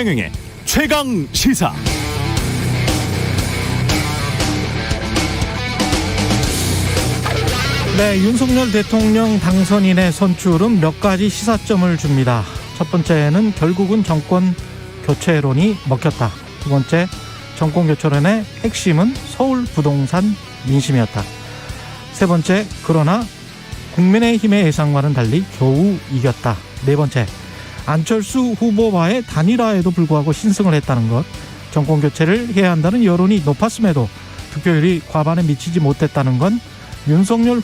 최경영의 최강 시사. 네, 윤석열 대통령 당선인의 선출은 몇 가지 시사점을 줍니다. 첫 번째는 결국은 정권 교체론이 먹혔다. 두 번째, 정권 교체론의 핵심은 서울 부동산 민심이었다. 세 번째, 그러나 국민의힘의 예상과는 달리 겨우 이겼다. 네 번째, 안철수 후보와의 단일화에도 불구하고 신승을 했다는 것. 정권 교체를 해야 한다는 여론이 높았음에도 득표율이 과반에 미치지 못했다는 건 윤석열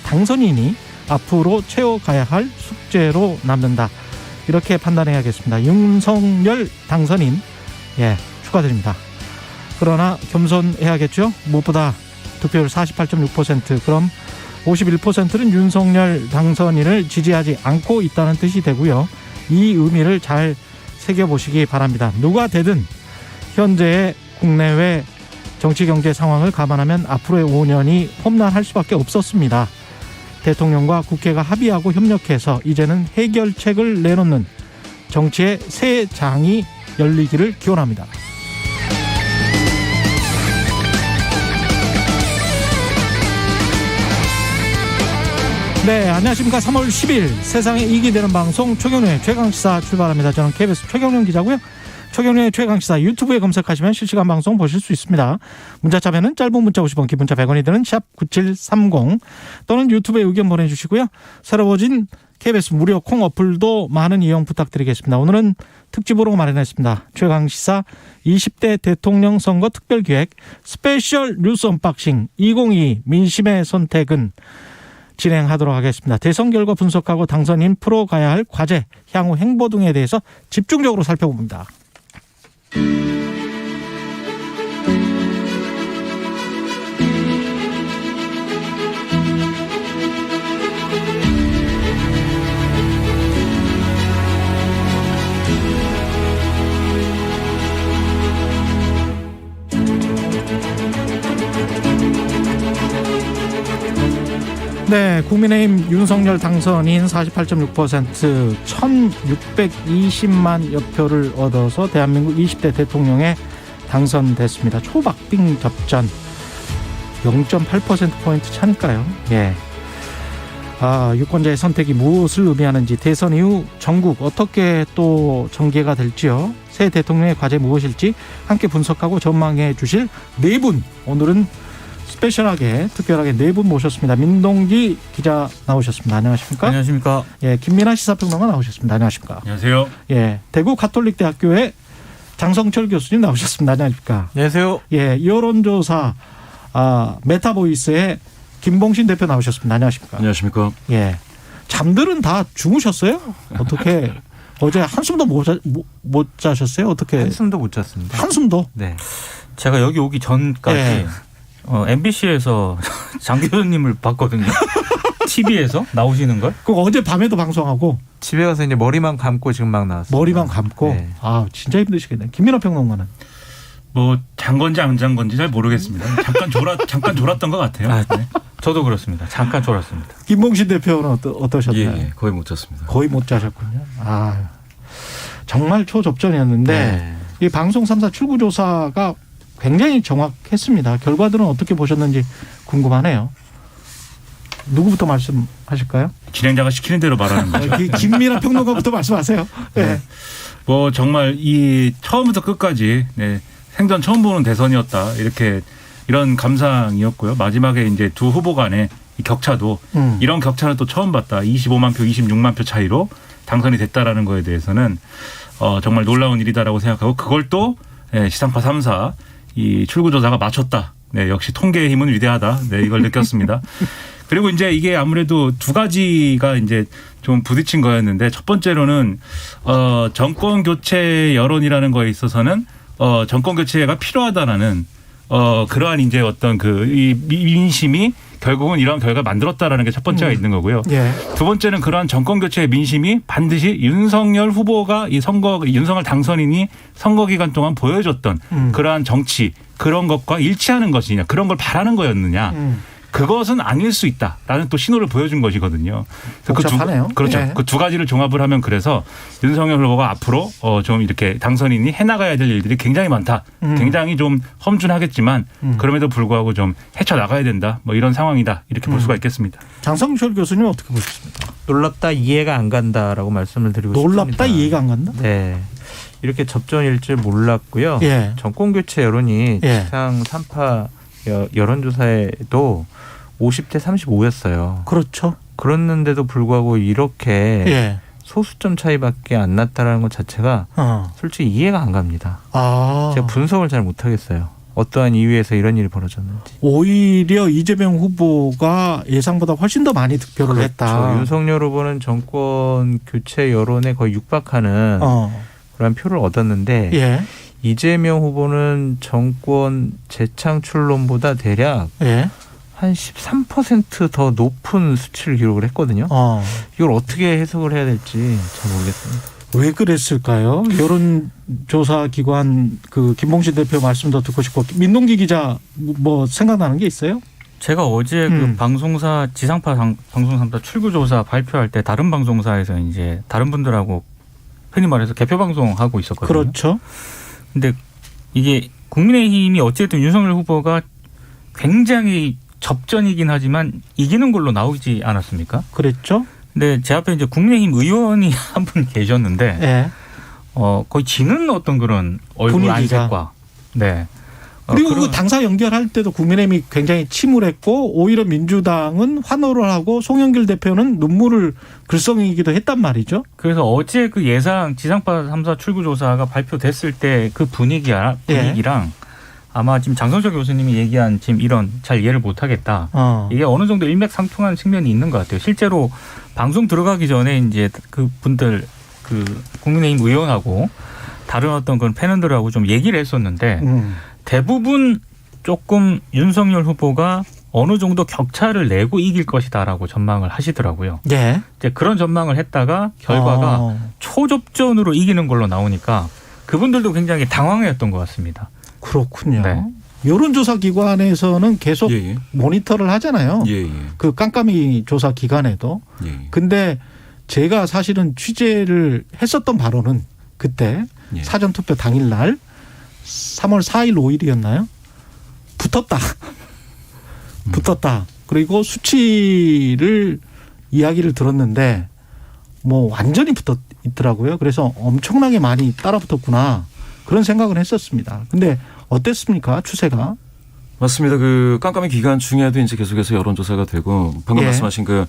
당선인이 앞으로 채워가야 할 숙제로 남는다. 이렇게 판단해야겠습니다. 윤석열 당선인, 축하드립니다. 그러나 겸손해야겠죠. 무엇보다 득표율 48.6%, 그럼 51%는 윤석열 당선인을 지지하지 않고 있다는 뜻이 되고요. 이 의미를 잘 새겨보시기 바랍니다. 누가 되든 현재의 국내외 정치 경제 상황을 감안하면 앞으로의 5년이 험난할 수밖에 없었습니다. 대통령과 국회가 합의하고 협력해서 이제는 해결책을 내놓는 정치의 새 장이 열리기를 기원합니다. 네, 안녕하십니까. 3월 10일 세상에 이익이 되는 방송 최경영의 최강시사 출발합니다. 저는 KBS 최경영 기자고요. 최경영의 최강시사 유튜브에 검색하시면 실시간 방송 보실 수 있습니다. 문자 참여는 짧은 문자 50원, 긴 문자 100원이 드는 샵9730 또는 유튜브에 의견 보내주시고요. 새로워진 KBS 무료 콩 어플도 많은 이용 부탁드리겠습니다. 오늘은 특집으로 마련했습니다. 최강시사 20대 대통령 선거 특별기획 스페셜 뉴스 언박싱 2022 민심의 선택은 진행하도록 하겠습니다. 대선 결과 분석하고 당선인 풀어가야 할 과제, 향후 행보 등에 대해서 집중적으로 살펴봅니다. 네, 국민의힘 윤석열 당선인 48.6% 1620만 여표를 얻어서 대한민국 20대 대통령에 당선됐습니다. 초박빙 접전 0.8%포인트 차니까요. 유권자의 선택이 무엇을 의미하는지, 대선 이후 전국 어떻게 또 전개가 될지요. 새 대통령의 과제 무엇일지 함께 분석하고 전망해 주실 네 분, 오늘은 스페셜하게 특별하게 네 분 모셨습니다. 민동기 기자 나오셨습니다. 안녕하십니까? 안녕하십니까? 김민하 시사평론가 나오셨습니다. 안녕하십니까? 안녕하세요. 대구 가톨릭대학교의 장성철 교수님 나오셨습니다. 안녕하십니까? 안녕하세요. 여론조사 메타보이스의 김봉신 대표 나오셨습니다. 안녕하십니까? 안녕하십니까? 잠들은 다 주무셨어요? 어떻게 어제 한숨도 못 자셨어요? 어떻게? 한숨도 못 잤습니다. 한숨도? 네. 제가 여기 오기 전까지 MBC에서 장 교수님을 봤거든요. TV에서 나오시는 걸? 그거 어제 밤에도 방송하고 집에 가서 이제 머리만 감고 지금 막 나왔어요. 머리만 감고. 네. 진짜 힘드시겠네. 김민하 평론가는 잔 건지 안 잔 건지 잘 모르겠습니다. 잠깐 졸았던 것 같아요. 네. 저도 그렇습니다. 잠깐 졸았습니다. 김봉신 대표는 어떠셨나요? 예, 거의 못 잤습니다. 거의 못 자셨군요. 정말 초접전이었는데 이 방송 3사 출구조사가 굉장히 정확했습니다. 결과들은 어떻게 보셨는지 궁금하네요. 누구부터 말씀하실까요? 진행자가 시키는 대로 말하는 거죠. 김민하 평론가부터 말씀하세요. 네. 정말 이 처음부터 끝까지 생전 처음 보는 대선이었다. 이런 감상이었고요. 마지막에 이제 두 후보 간의 이 격차도 이런 격차는 또 처음 봤다. 25만 표, 26만 표 차이로 당선이 됐다라는 거에 대해서는 정말 놀라운 일이다라고 생각하고, 그걸 또 시상파 3사 이 출구조사가 맞췄다. 역시 통계의 힘은 위대하다. 이걸 느꼈습니다. 그리고 이제 이게 아무래도 두 가지가 이제 좀 부딪힌 거였는데, 첫 번째로는 정권 교체 여론이라는 거에 있어서는 정권 교체가 필요하다라는 그러한 이제 어떤 이 민심이 결국은 이런 결과를 만들었다라는 게 첫 번째가 있는 거고요. 두 번째는 그러한 정권 교체의 민심이 반드시 윤석열 후보가 윤석열 당선인이 선거 기간 동안 보여줬던 그러한 정치, 그런 것과 일치하는 것이냐, 그런 걸 바라는 거였느냐. 그것은 아닐 수 있다라는 또 신호를 보여준 것이거든요. 복잡하네요. 그렇죠. 네. 그 두 가지를 종합을 하면 그래서 윤석열 후보가 앞으로 좀 이렇게 당선인이 해나가야 될 일들이 굉장히 많다. 굉장히 좀 험준하겠지만 그럼에도 불구하고 좀 헤쳐나가야 된다. 뭐 이런 상황이다. 이렇게 볼 수가 있겠습니다. 장성철 교수님 어떻게 보셨습니까? 놀랍다 이해가 안 간다라고 말씀을 드리고 싶습니다. 놀랍다 이해가 안 간다? 네. 이렇게 접전일 줄 몰랐고요. 예. 정권 교체 여론이 예. 지상 3파 여론조사에도 50대 35였어요. 그렇죠. 그랬는데도 불구하고 이렇게 예. 소수점 차이밖에 안 났다라는 것 자체가 솔직히 이해가 안 갑니다. 제가 분석을 잘 못하겠어요. 어떠한 이유에서 이런 일이 벌어졌는지. 오히려 이재명 후보가 예상보다 훨씬 더 많이 득표를 했다. 윤석열 후보는 정권 교체 여론에 거의 육박하는 그런 표를 얻었는데 예. 이재명 후보는 정권 재창출론보다 대략 예. 한 13% 더 높은 수치를 기록을 했거든요. 이걸 어떻게 해석을 해야 될지 잘 모르겠습니다. 왜 그랬을까요? 여론조사 기관 그 김봉신 대표 말씀도 듣고 싶고 민동기 기자 뭐 생각나는 게 있어요? 제가 어제 그 방송사 지상파 방송사 출구조사 발표할 때 다른 방송사에서 이제 다른 분들하고 흔히 말해서 개표 방송하고 있었거든요. 그렇죠. 근데 이게 국민의힘이 어쨌든 윤석열 후보가 굉장히 접전이긴 하지만 이기는 걸로 나오지 않았습니까? 그랬죠. 근데 제 앞에 이제 국민의힘 의원이 한 분 계셨는데 예. 거의 지는 어떤 그런 얼굴 분위기가. 안색과 네. 그리고 그 당사 연결할 때도 국민의힘이 굉장히 침울했고 오히려 민주당은 환호를 하고 송영길 대표는 눈물을 글썽이기도 했단 말이죠. 그래서 어제 그 예상 지상파 3사 출구조사가 발표됐을 때 그 분위기랑 아마 지금 장성철 교수님이 얘기한 지금 이런 잘 이해를 못하겠다. 이게 어느 정도 일맥상통하는 측면이 있는 것 같아요. 실제로 방송 들어가기 전에 이제 그 분들 그 국민의힘 의원하고 다른 어떤 그런 패널들하고 좀 얘기를 했었는데 대부분 조금 윤석열 후보가 어느 정도 격차를 내고 이길 것이다라고 전망을 하시더라고요. 예. 이제 그런 전망을 했다가 결과가 초접전으로 이기는 걸로 나오니까 그분들도 굉장히 당황했던 것 같습니다. 그렇군요. 네. 여론조사 기관에서는 계속 모니터를 하잖아요. 그 깜깜이 조사 기간에도. 근데 제가 사실은 취재를 했었던 바로는 그때 사전투표 당일날 3월 4일 5일이었나요? 붙었다. 붙었다. 그리고 수치를 이야기를 들었는데 뭐 완전히 붙어 있더라고요. 그래서 엄청나게 많이 따라붙었구나. 그런 생각을 했었습니다. 근데 어땠습니까? 추세가? 맞습니다. 그 깜깜이 기간 중에도 이제 계속해서 여론조사가 되고 방금 말씀하신 그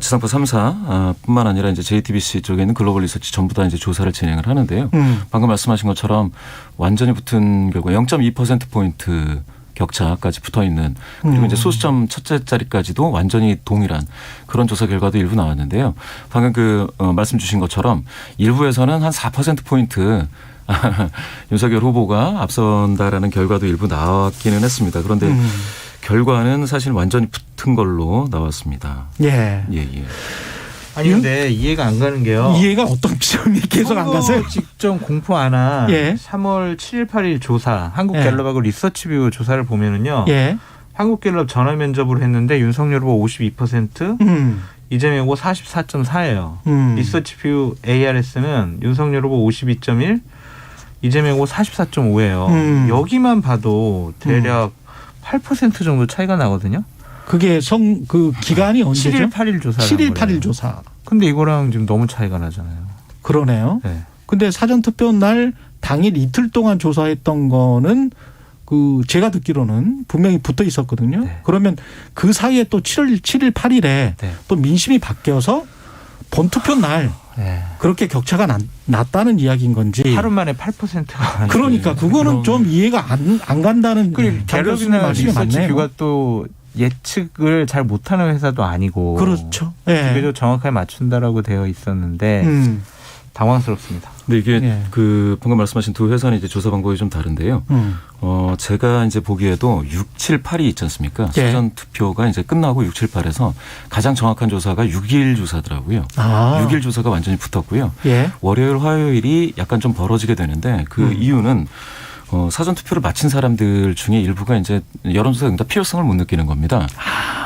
지상파 3사 뿐만 아니라 이제 JTBC 쪽에 있는 글로벌 리서치 전부 다 이제 조사를 진행을 하는데요. 방금 말씀하신 것처럼 완전히 붙은 결과 0.2%포인트 격차까지 붙어 있는 그리고 이제 소수점 첫째 자리까지도 완전히 동일한 그런 조사 결과도 일부 나왔는데요. 방금 그 말씀 주신 것처럼 일부에서는 한 4%포인트 윤석열 후보가 앞선다라는 결과도 일부 나왔기는 했습니다. 그런데 결과는 사실 완전히 붙은 걸로 나왔습니다. 예. 아니 근데 이해가 안 가는 게요. 이해가 어떤 점이 계속 안 가세요? 직전 공포 안 한 3월 7일 8일 조사 한국갤럽하고 리서치뷰 조사를 보면은요. 한국갤럽 전화 면접을 했는데 윤석열 후보 52%, 이재명 후보 44.4예요. 리서치뷰 ARS는 윤석열 후보 52.1, 이재명 후보 44.5예요. 여기만 봐도 대략 8% 정도 차이가 나거든요. 그게 그 기간이 언제죠? 7일 8일 조사. 7일 8일 조사. 근데 이거랑 지금 너무 차이가 나잖아요. 그러네요. 네. 근데 사전투표 날 당일 이틀 동안 조사했던 거는 그 제가 듣기로는 분명히 붙어 있었거든요. 네. 그러면 그 사이에 또 7일 8일에 또 민심이 바뀌어서 본투표 날 그렇게 격차가 났다는 이야기인 건지. 하루 만에 8%가. 그러니까 그거는 좀 이해가 안 간다는. 그리고 갤럽이나 리서치뷰가 또 예측을 잘 못하는 회사도 아니고. 그렇죠. 비교적 정확하게 맞춘다라고 되어 있었는데 당황스럽습니다. 근데 이게 그 방금 말씀하신 두 회사는 이제 조사 방법이 좀 다른데요. 제가 이제 보기에도 6, 7, 8이 있지 않습니까? 사전 투표가 이제 끝나고 6, 7, 8에서 가장 정확한 조사가 6일 조사더라고요. 6일 조사가 완전히 붙었고요. 월요일, 화요일이 약간 좀 벌어지게 되는데 그 이유는 사전 투표를 마친 사람들 중에 일부가 이제 여론조사 응답 필요성을 못 느끼는 겁니다.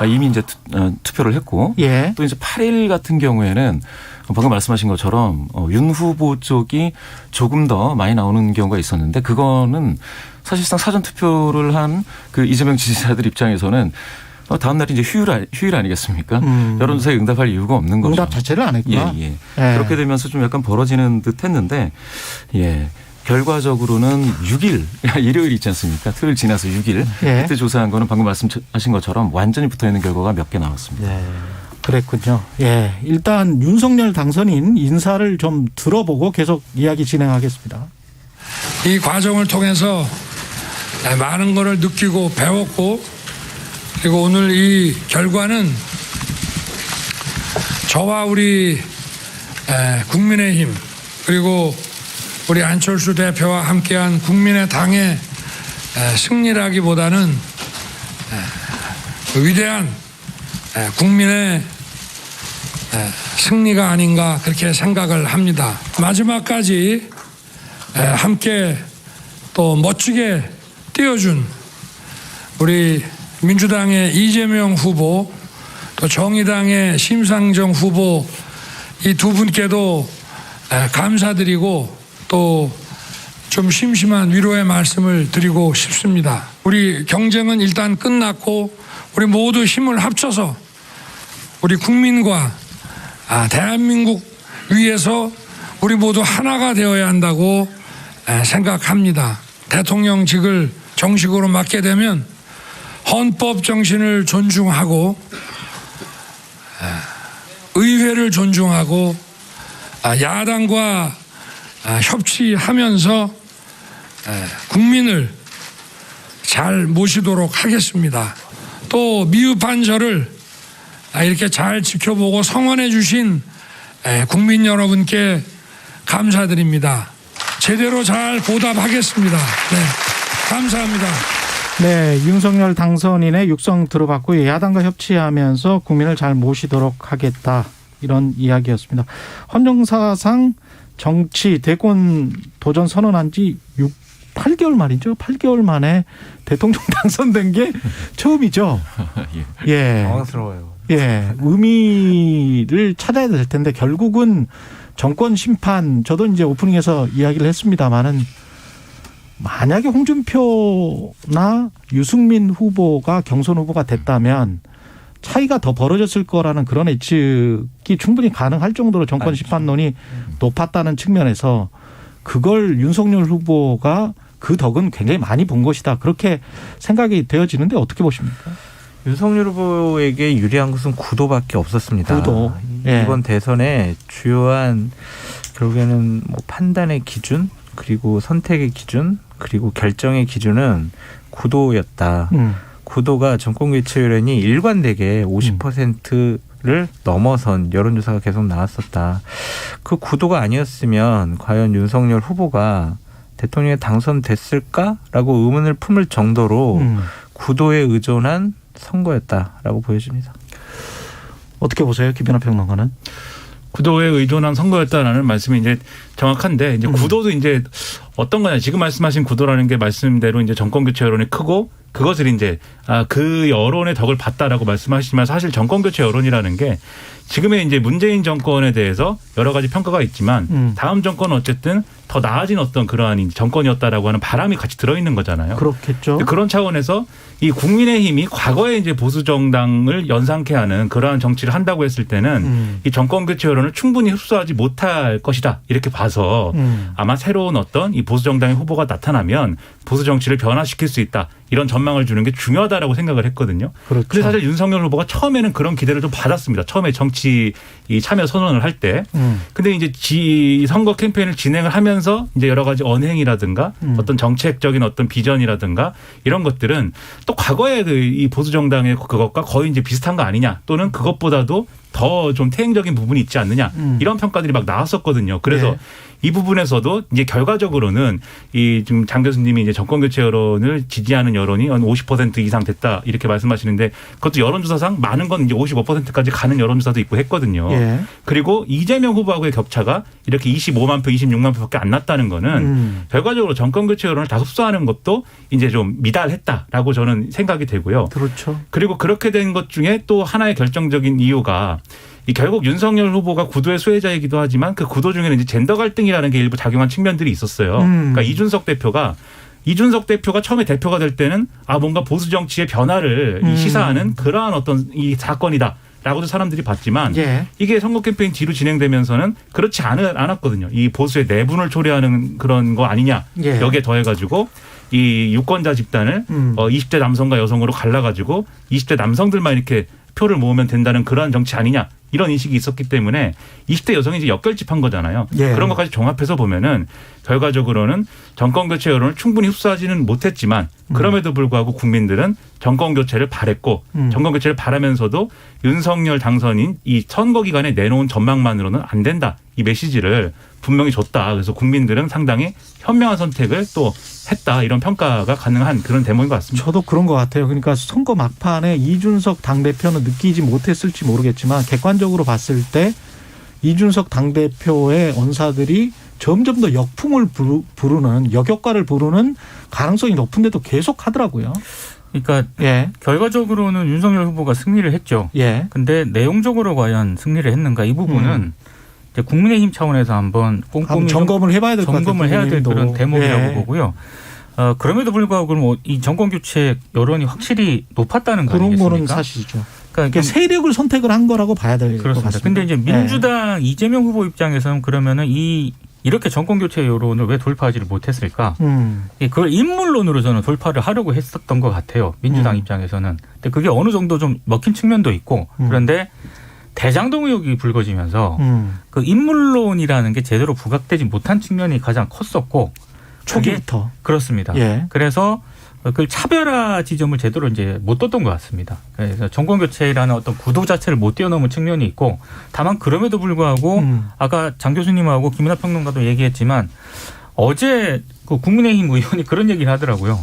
이미 이제 투표를 했고 예. 또 이제 8일 같은 경우에는 방금 말씀하신 것처럼 윤 후보 쪽이 조금 더 많이 나오는 경우가 있었는데 그거는 사실상 사전 투표를 한 그 이재명 지지자들 입장에서는 다음 날이 이제 휴일 아니겠습니까? 여론조사에 응답할 이유가 없는 거죠. 응답 자체를 안 했구나. 예. 그렇게 되면서 좀 약간 벌어지는 듯했는데 결과적으로는 6일 일요일 있지 않습니까? 토요일 지나서 6일 그때 조사한 거는 방금 말씀하신 것처럼 완전히 붙어있는 결과가 몇 개 나왔습니다. 그랬군요. 예, 일단 윤석열 당선인 인사를 좀 들어보고 계속 이야기 진행하겠습니다. 이 과정을 통해서 많은 것을 느끼고 배웠고 그리고 오늘 이 결과는 저와 우리 국민의힘 그리고 우리 안철수 대표와 함께한 국민의당의 승리라기보다는 위대한 국민의 승리가 아닌가 그렇게 생각을 합니다. 마지막까지 함께 또 멋지게 띄워준 우리 민주당의 이재명 후보 또 정의당의 심상정 후보 이 두 분께도 감사드리고 또 좀 심심한 위로의 말씀을 드리고 싶습니다. 우리 경쟁은 일단 끝났고 우리 모두 힘을 합쳐서 우리 국민과 대한민국 위해서 우리 모두 하나가 되어야 한다고 생각합니다. 대통령직을 정식으로 맡게 되면 헌법 정신을 존중하고 의회를 존중하고 야당과 협치하면서 국민을 잘 모시도록 하겠습니다. 또 미흡한 저를 이렇게 잘 지켜보고 성원해 주신 국민 여러분께 감사드립니다. 제대로 잘 보답하겠습니다. 감사합니다. 네, 윤석열 당선인의 육성 들어봤고 야당과 협치하면서 국민을 잘 모시도록 하겠다. 이런 이야기였습니다. 헌정사상 정치 대권 도전 선언한 지 8개월 만이죠. 8개월 만에 대통령 당선된 게 처음이죠. 예. 당황스러워요. 예. 의미를 찾아야 될 텐데 결국은 정권 심판 저도 이제 오프닝에서 이야기를 했습니다마는 만약에 홍준표나 유승민 후보가 경선 후보가 됐다면 차이가 더 벌어졌을 거라는 그런 예측이 충분히 가능할 정도로 정권 심판론이 높았다는 측면에서 그걸 윤석열 후보가 그 덕은 굉장히 많이 본 것이다. 그렇게 생각이 되어지는데 어떻게 보십니까? 윤석열 후보에게 유리한 것은 구도밖에 없었습니다. 구도. 이번 대선의 주요한 결국에는 뭐 판단의 기준 그리고 선택의 기준 그리고 결정의 기준은 구도였다. 구도가 정권교체율이 일관되게 50%를 넘어선 여론조사가 계속 나왔었다. 그 구도가 아니었으면 과연 윤석열 후보가 대통령에 당선됐을까라고 의문을 품을 정도로 구도에 의존한 선거였다라고 보여집니다. 어떻게 보세요, 김연아 평론가는? 구도에 의존한 선거였다라는 말씀이 이제 정확한데 이제 구도도 이제 어떤 거냐 지금 말씀하신 구도라는 게 말씀대로 이제 정권 교체 여론이 크고 그것을 이제 그 여론의 덕을 봤다라고 말씀하시지만 사실 정권 교체 여론이라는 게 지금의 이제 문재인 정권에 대해서 여러 가지 평가가 있지만 다음 정권은 어쨌든 더 나아진 어떤 그러한 정권이었다라고 하는 바람이 같이 들어있는 거잖아요. 그렇겠죠. 그런 차원에서 이 국민의힘이 과거에 이제 보수 정당을 연상케 하는 그러한 정치를 한다고 했을 때는 이 정권 교체 여론을 충분히 흡수하지 못할 것이다 이렇게 봐서 아마 새로운 어떤 이 보수 정당의 후보가 나타나면 보수 정치를 변화시킬 수 있다 이런 전망을 주는 게 중요하다라고 생각을 했거든요. 그렇죠. 그래서 사실 윤석열 후보가 처음에는 그런 기대를 좀 받았습니다. 처음에 정치 이 참여 선언을 할 때. 근데 이제 선거 캠페인을 진행을 하면서 이제 여러 가지 언행이라든가 어떤 정책적인 어떤 비전이라든가 이런 것들은 또 과거에 이 보수 정당의 그것과 거의 이제 비슷한 거 아니냐 또는 그것보다도 더 좀 태행적인 부분이 있지 않느냐 이런 평가들이 막 나왔었거든요. 그래서 예. 이 부분에서도 이제 결과적으로는 이 지금 장 교수님이 이제 정권 교체 여론을 지지하는 여론이 한 50% 이상 됐다 이렇게 말씀하시는데 그것도 여론조사상 많은 건 이제 55%까지 가는 여론조사도 있고 했거든요. 예. 그리고 이재명 후보하고의 격차가 이렇게 25만 표, 26만 표밖에 안 났다는 거는 결과적으로 정권 교체 여론을 다 흡수하는 것도 이제 좀 미달했다라고 저는 생각이 되고요. 그렇죠. 그리고 그렇게 된 것 중에 또 하나의 결정적인 이유가 이 결국 윤석열 후보가 구도의 수혜자이기도 하지만 그 구도 중에는 이제 젠더 갈등이라는 게 일부 작용한 측면들이 있었어요. 그러니까 이준석 대표가 처음에 대표가 될 때는 뭔가 보수 정치의 변화를 시사하는 그러한 어떤 이 사건이다라고도 사람들이 봤지만 예. 이게 선거 캠페인 뒤로 진행되면서는 그렇지 않았거든요. 이 보수의 내분을 초래하는 그런 거 아니냐. 예. 여기에 더해가지고 이 유권자 집단을 20대 남성과 여성으로 갈라가지고 20대 남성들만 이렇게 표를 모으면 된다는 그러한 정치 아니냐. 이런 인식이 있었기 때문에 20대 여성이 이제 역결집한 거잖아요. 예. 그런 것까지 종합해서 보면은 결과적으로는 정권 교체 여론을 충분히 흡수하지는 못했지만 그럼에도 불구하고 국민들은 정권 교체를 바랬고 정권 교체를 바라면서도 윤석열 당선인 이 선거 기간에 내놓은 전망만으로는 안 된다. 이 메시지를 분명히 줬다. 그래서 국민들은 상당히 현명한 선택을 또 했다. 이런 평가가 가능한 그런 대목인 것 같습니다. 저도 그런 것 같아요. 그러니까 선거 막판에 이준석 당대표는 느끼지 못했을지 모르겠지만 객관적으로 봤을 때 이준석 당대표의 언사들이 점점 더 역풍을 부르는 역효과를 부르는 가능성이 높은데도 계속 하더라고요. 그러니까 예. 결과적으로는 윤석열 후보가 승리를 했죠. 예. 근데 내용적으로 과연 승리를 했는가 이 부분은 이제 국민의힘 차원에서 한번 꼼꼼히 점검을 해봐야 될 것 같아요. 점검을 해야 될 그런 대목이라고 예. 보고요. 그럼에도 불구하고 그럼 이 정권 교체 여론이 확실히 높았다는 거 그런 아니겠습니까? 거는 사실이죠. 그러니까 세력을 선택을 한 거라고 봐야 될 것 그렇습니다. 같습니다. 근데 이제 민주당 이재명 후보 입장에서는 그러면은 이렇게 정권 교체 여론을 왜 돌파하지를 못했을까? 그걸 인물론으로 저는 돌파를 하려고 했었던 것 같아요. 민주당 입장에서는. 근데 그게 어느 정도 좀 먹힌 측면도 있고 그런데 대장동 의혹이 불거지면서 그 인물론이라는 게 제대로 부각되지 못한 측면이 가장 컸었고 초기부터 그렇습니다. 예. 그래서 그 차별화 지점을 제대로 이제 못 뒀던 것 같습니다. 그래서 정권 교체라는 어떤 구도 자체를 못 뛰어넘은 측면이 있고 다만 그럼에도 불구하고 아까 장 교수님하고 김연아 평론가도 얘기했지만 어제 그 국민의힘 의원이 그런 얘기를 하더라고요.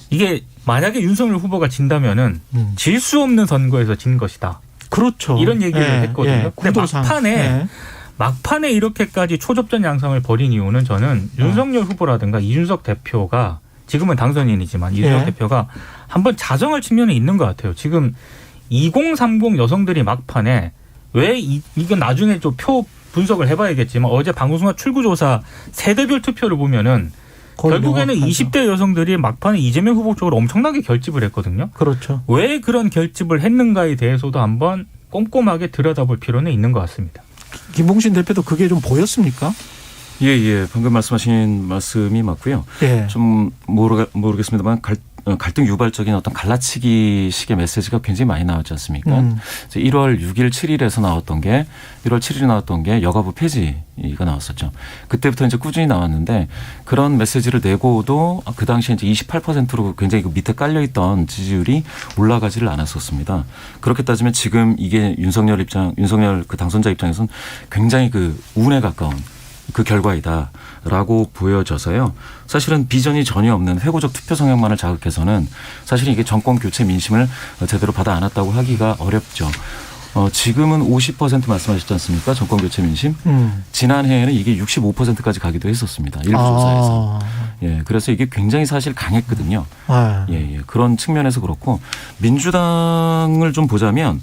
이게 만약에 윤석열 후보가 진다면은 질 수 없는 선거에서 진 것이다. 그렇죠. 이런 얘기를 했거든요. 근데 막판에 이렇게까지 초접전 양상을 벌인 이유는 저는 윤석열 후보라든가 이준석 대표가 지금은 당선인이지만 이준석 대표가 한번 자정할 측면이 있는 것 같아요. 지금 2030 여성들이 막판에 왜 이건 나중에 좀 표 분석을 해봐야겠지만 어제 방송사 출구조사 세대별 투표를 보면은 결국에는 명확하죠. 20대 여성들이 막판에 이재명 후보 쪽으로 엄청나게 결집을 했거든요. 그렇죠. 왜 그런 결집을 했는가에 대해서도 한번 꼼꼼하게 들여다볼 필요는 있는 것 같습니다. 김봉신 대표도 그게 좀 보였습니까? 예. 방금 말씀하신 말씀이 맞고요. 예. 좀 모르겠습니다만 갈등 유발적인 어떤 갈라치기 식의 메시지가 굉장히 많이 나왔지 않습니까? 1월 6일, 7일에 나왔던 게 여가부 폐지가 나왔었죠. 그때부터 이제 꾸준히 나왔는데 그런 메시지를 내고도 그 당시에 이제 28%로 굉장히 그 밑에 깔려있던 지지율이 올라가지를 않았었습니다. 그렇게 따지면 지금 이게 윤석열 그 당선자 입장에서는 굉장히 그 운에 가까운 그 결과이다라고 보여져서요. 사실은 비전이 전혀 없는 회고적 투표 성향만을 자극해서는 사실은 이게 정권 교체 민심을 제대로 받아 안았다고 하기가 어렵죠. 지금은 50% 말씀하셨지 않습니까? 정권 교체 민심. 지난해에는 이게 65%까지 가기도 했었습니다. 일부 조사에서. 예, 그래서 이게 굉장히 사실 강했거든요. 예. 그런 측면에서 그렇고 민주당을 좀 보자면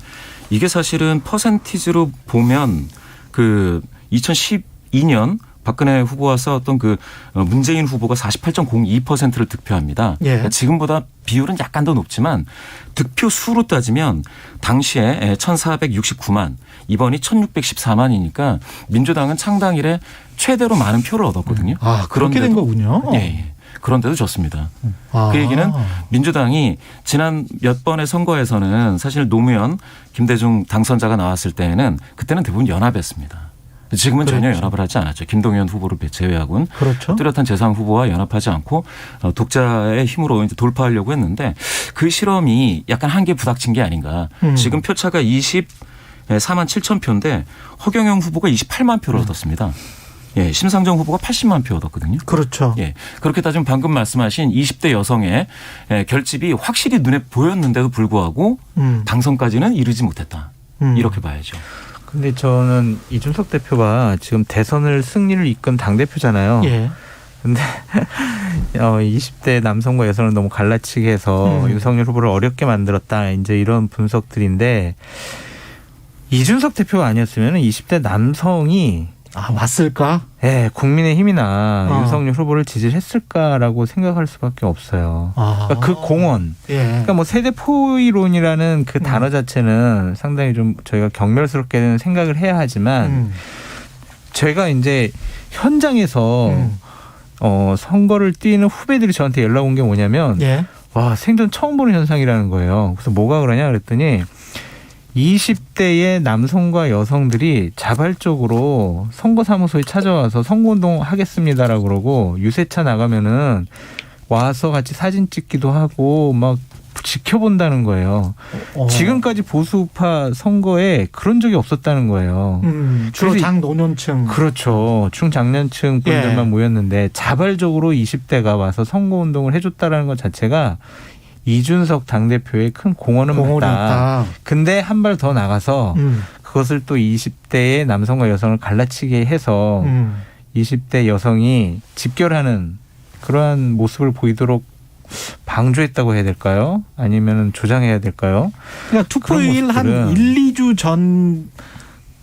이게 사실은 퍼센티지로 보면 그 2012년 박근혜 후보와 싸웠던 그 문재인 후보가 48.02%를 득표합니다. 예. 그러니까 지금보다 비율은 약간 더 높지만 득표 수로 따지면 당시에 1,469만, 이번이 1,614만이니까 민주당은 창당 이래 최대로 많은 표를 얻었거든요. 그렇게 된 거군요. 예. 그런데도 졌습니다. 그 얘기는 민주당이 지난 몇 번의 선거에서는 사실 노무현, 김대중 당선자가 나왔을 때는 그때는 대부분 연합했습니다. 지금은 전혀 연합을 하지 않았죠. 김동연 후보를 제외하고는 뚜렷한 제3 후보와 연합하지 않고 독자의 힘으로 이제 돌파하려고 했는데 그 실험이 약간 한계 부닥친 게 아닌가. 지금 표차가 4만 7천 표인데 허경영 후보가 28만 표를 얻었습니다. 예, 심상정 후보가 80만 표 얻었거든요. 그렇죠. 예, 그렇게 따지면 방금 말씀하신 20대 여성의 결집이 확실히 눈에 보였는데도 불구하고 당선까지는 이르지 못했다. 이렇게 봐야죠. 근데 저는 이준석 대표가 지금 대선을 승리를 이끈 당대표잖아요. 예. 근데 20대 남성과 여성을 너무 갈라치게 해서 윤석열 후보를 어렵게 만들었다. 이제 이런 분석들인데 이준석 대표가 아니었으면 20대 남성이 왔을까? 네, 국민의힘이나 윤석열 후보를 지지했을까라고 생각할 수밖에 없어요. 그러니까 그 공헌, 그러니까 뭐 세대 포위론이라는 그 단어 자체는 상당히 좀 저희가 경멸스럽게는 생각을 해야 하지만 제가 이제 현장에서 선거를 뛰는 후배들이 저한테 연락 온 게 뭐냐면 와, 생전 처음 보는 현상이라는 거예요. 그래서 뭐가 그러냐 그랬더니 20대의 남성과 여성들이 자발적으로 선거사무소에 찾아와서 선거운동 하겠습니다라고 그러고 유세차 나가면은 와서 같이 사진 찍기도 하고 막 지켜본다는 거예요. 지금까지 보수파 선거에 그런 적이 없었다는 거예요. 주로 장노년층. 그렇죠. 중장년층 분들만 모였는데 자발적으로 20대가 와서 선거운동을 해줬다는 것 자체가 이준석 당대표의 큰 공헌은 맞다. 근데 한 발 더 나가서 그것을 또 20대의 남성과 여성을 갈라치게 해서 20대 여성이 집결하는 그러한 모습을 보이도록 방조했다고 해야 될까요? 아니면 조장해야 될까요? 그러니까 투표일 한 1, 2주 전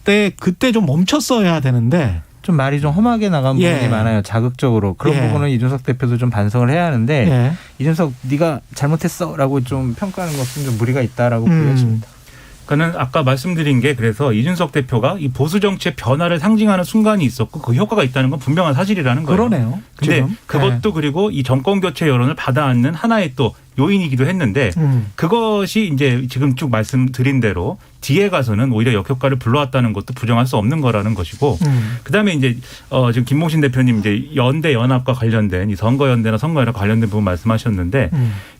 때 그때 좀 멈췄어야 되는데 좀 말이 좀 험하게 나간 부분이 많아요. 자극적으로. 그런 부분은 이준석 대표도 좀 반성을 해야 하는데 이준석 네가 잘못했어라고 좀 평가하는 것은 좀 무리가 있다라고 보여집니다. 그러니까는 아까 말씀드린 게 그래서 이준석 대표가 이 보수 정치의 변화를 상징하는 순간이 있었고 그 효과가 있다는 건 분명한 사실이라는 거예요. 그러네요. 근데 지금. 그것도 그리고 이 정권 교체 여론을 받아안는 하나의 또 요인이기도 했는데 그것이 이제 지금 쭉 말씀드린 대로 뒤에 가서는 오히려 역효과를 불러왔다는 것도 부정할 수 없는 거라는 것이고 그다음에 이제 지금 김봉신 대표님 이제 연대 연합과 관련된 이 선거연대나 선거연합 관련된 부분 말씀하셨는데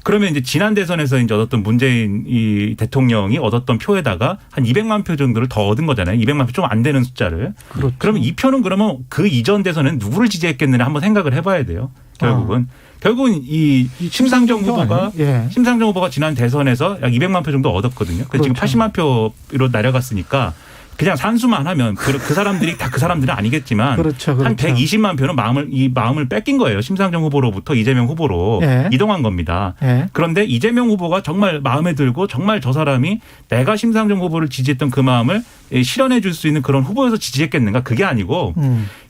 그러면 이제 지난 대선에서 이제 얻었던 문재인 이 대통령이 얻었던 표에다가 한 200만 표 정도를 더 얻은 거잖아요. 200만 표 좀 안 되는 숫자를. 그렇죠. 그러면 이 표는 그러면 그 이전 대선에는 누구를 지지했겠느냐 한번 생각을 해봐야 돼요. 결국은 이 심상정 후보가 지난 대선에서 약 200만 표 정도 얻었거든요. 그래서 지금 80만 표로 내려갔으니까 그냥 산수만 하면 그 사람들이 다 그 사람들은 아니겠지만 한 120만 표는 마음을 뺏긴 거예요. 심상정 후보로부터 이재명 후보로 이동한 겁니다. 그런데 이재명 후보가 정말 마음에 들고 정말 저 사람이 내가 심상정 후보를 지지했던 그 마음을 실현해 줄 수 있는 그런 후보여서 지지했겠는가? 그게 아니고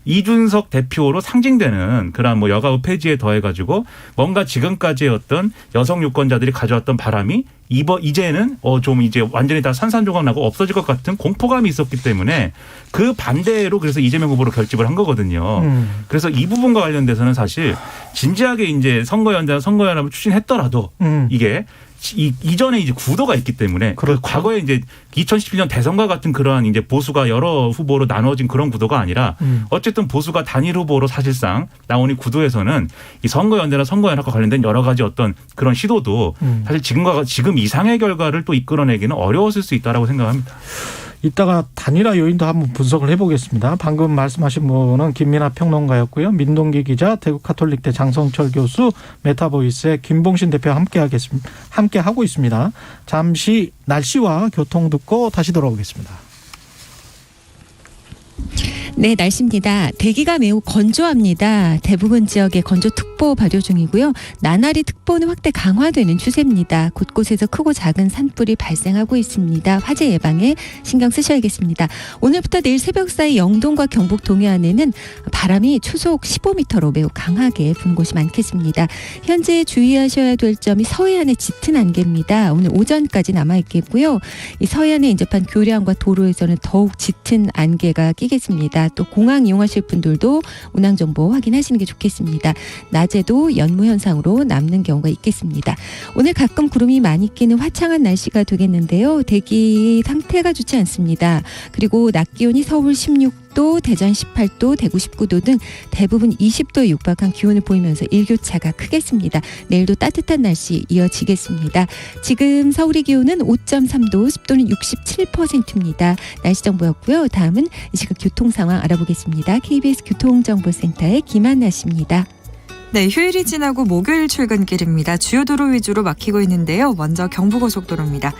이준석 대표로 상징되는 그런 뭐 여가부 폐지에 더해가지고 뭔가 지금까지의 어떤 여성 유권자들이 가져왔던 바람이 이제는 좀 이제 완전히 다 산산조각 나고 없어질 것 같은 공포감이 있었기 때문에 그 반대로 그래서 이재명 후보로 결집을 한 거거든요. 그래서 이 부분과 관련돼서는 사실 진지하게 이제 선거연대나 선거연합을 추진했더라도 이게 이전에 이제 구도가 있기 때문에 그렇죠. 과거에 이제 2017년 대선과 같은 그러한 이제 보수가 여러 후보로 나눠진 그런 구도가 아니라 어쨌든 보수가 단일 후보로 사실상 나온 이 구도에서는 이 선거연대나 선거연합과 관련된 여러 가지 어떤 그런 시도도 사실 지금 이상의 결과를 또 이끌어내기는 어려웠을 수 있다라고 생각합니다. 이따가 단일화 요인도 한번 분석을 해보겠습니다. 방금 말씀하신 분은 김민하 평론가였고요. 민동기 기자, 대구 카톨릭대 장성철 교수, 메타보이스의 김봉신 대표와 함께 하고 있습니다. 잠시 날씨와 교통 듣고 다시 돌아오겠습니다. 네, 날씨입니다. 대기가 매우 건조합니다. 대부분 지역에 건조특보 발효 중이고요. 나날이 특보는 확대 강화되는 추세입니다. 곳곳에서 크고 작은 산불이 발생하고 있습니다. 화재 예방에 신경 쓰셔야겠습니다. 오늘부터 내일 새벽 사이 영동과 경북 동해안에는 바람이 초속 15m로 매우 강하게 부는 곳이 많겠습니다. 현재 주의하셔야 될 점이 서해안의 짙은 안개입니다. 오늘 오전까지 남아있겠고요. 이 서해안에 인접한 교량과 도로에서는 더욱 짙은 안개가 끼겠습니다. 또 공항 이용하실 분들도 운항 정보 확인하시는 게 좋겠습니다. 낮에도 연무 현상으로 남는 경우가 있겠습니다. 오늘 가끔 구름이 많이 끼는 화창한 날씨가 되겠는데요. 대기 상태가 좋지 않습니다. 그리고 낮 기온이 서울 16도, 16도, 대전 18도, 대구 19도 등 대부분 20도에 육박한 기온을 보이면서 일교차가 크겠습니다. 내일도 따뜻한 날씨 이어지겠습니다. 지금 서울의 기온은 5.3도, 습도는 67%입니다. 날씨 정보였고요. 다음은 이 시각 교통 상황 알아보겠습니다. KBS 교통정보센터의 김한나 씨입니다. 네, 휴일이 지나고 목요일 출근길입니다. 주요 도로 위주로 막히고 있는데요. 먼저 경부고속도로입니다.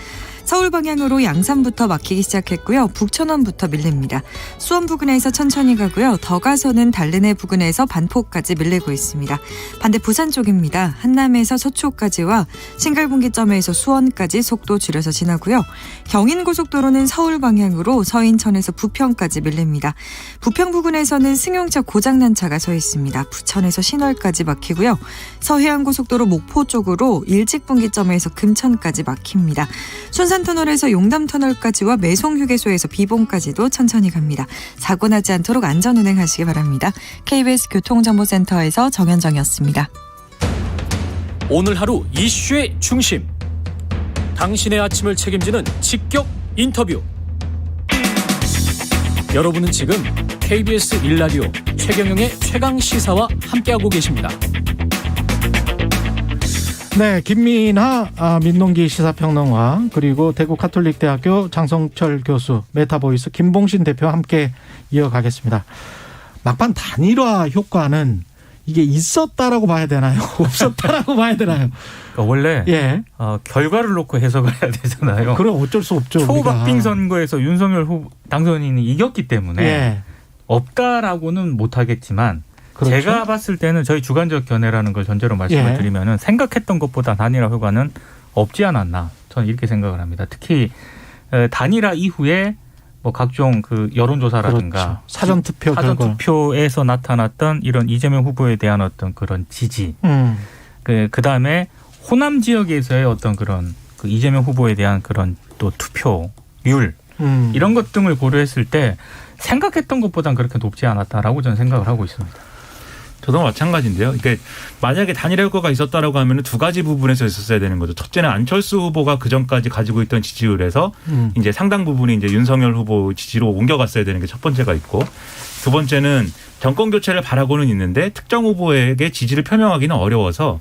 서울 방향으로 양산부터 막히기 시작했고요. 북천원부터 밀립니다. 수원 부근에서 천천히 가고요. 더 가서는 달래내 부근에서 반포까지 밀리고 있습니다. 반대 부산 쪽입니다. 한남에서 서초까지와 신갈분기점에서 수원까지 속도 줄여서 지나고요. 경인고속도로는 서울 방향으로 서인천에서 부평까지 밀립니다. 부평 부근에서는 승용차 고장난 차가 서 있습니다. 부천에서 신월까지 막히고요. 서해안고속도로 목포 쪽으로 일직분기점에서 금천까지 막힙니다. 순산터널에서 용담터널까지와 매송휴게소에서 비봉까지도 천천히 갑니다. 사고 나지 않도록 안전운행하시기 바랍니다. KBS 교통정보센터에서 정현정이었습니다. 오늘 하루 이슈의 중심. 당신의 아침을 책임지는 직격 인터뷰. 여러분은 지금 KBS 1라디오 최경영의 최강시사와 함께하고 계십니다. 네, 김민하 민동기 시사평론가 그리고 대구 카톨릭대학교 장성철 교수, 메타보이스 김봉신 대표와 함께 이어가겠습니다. 막판 단일화 효과는 이게 있었다라고 봐야 되나요? 없었다라고 봐야 되나요? 그러니까 원래 결과를 놓고 해석을 해야 되잖아요. 그래 어쩔 수 없죠. 초박빙 선거에서 윤석열 후보 당선인이 이겼기 때문에 없다라고는 못하겠지만 그렇죠? 제가 봤을 때는 저희 주관적 견해라는 걸 전제로 말씀을 드리면은 생각했던 것보다 단일화 효과는 없지 않았나 저는 이렇게 생각을 합니다. 특히 단일화 이후에 뭐 각종 그 여론조사라든가 그렇죠. 사전투표에서 나타났던 이런 이재명 후보에 대한 어떤 그런 지지, 그 다음에 호남 지역에서의 어떤 그런 그 이재명 후보에 대한 그런 또 투표율 이런 것 등을 고려했을 때 생각했던 것보다는 그렇게 높지 않았다라고 저는 생각을 하고 있습니다. 저도 마찬가지인데요. 그러니까 만약에 단일화 효과가 있었다라고 하면 두 가지 부분에서 있었어야 되는 거죠. 첫째는 안철수 후보가 그 전까지 가지고 있던 지지율에서 이제 상당 부분이 이제 윤석열 후보 지지로 옮겨갔어야 되는 게 첫 번째가 있고, 두 번째는 정권 교체를 바라고는 있는데 특정 후보에게 지지를 표명하기는 어려워서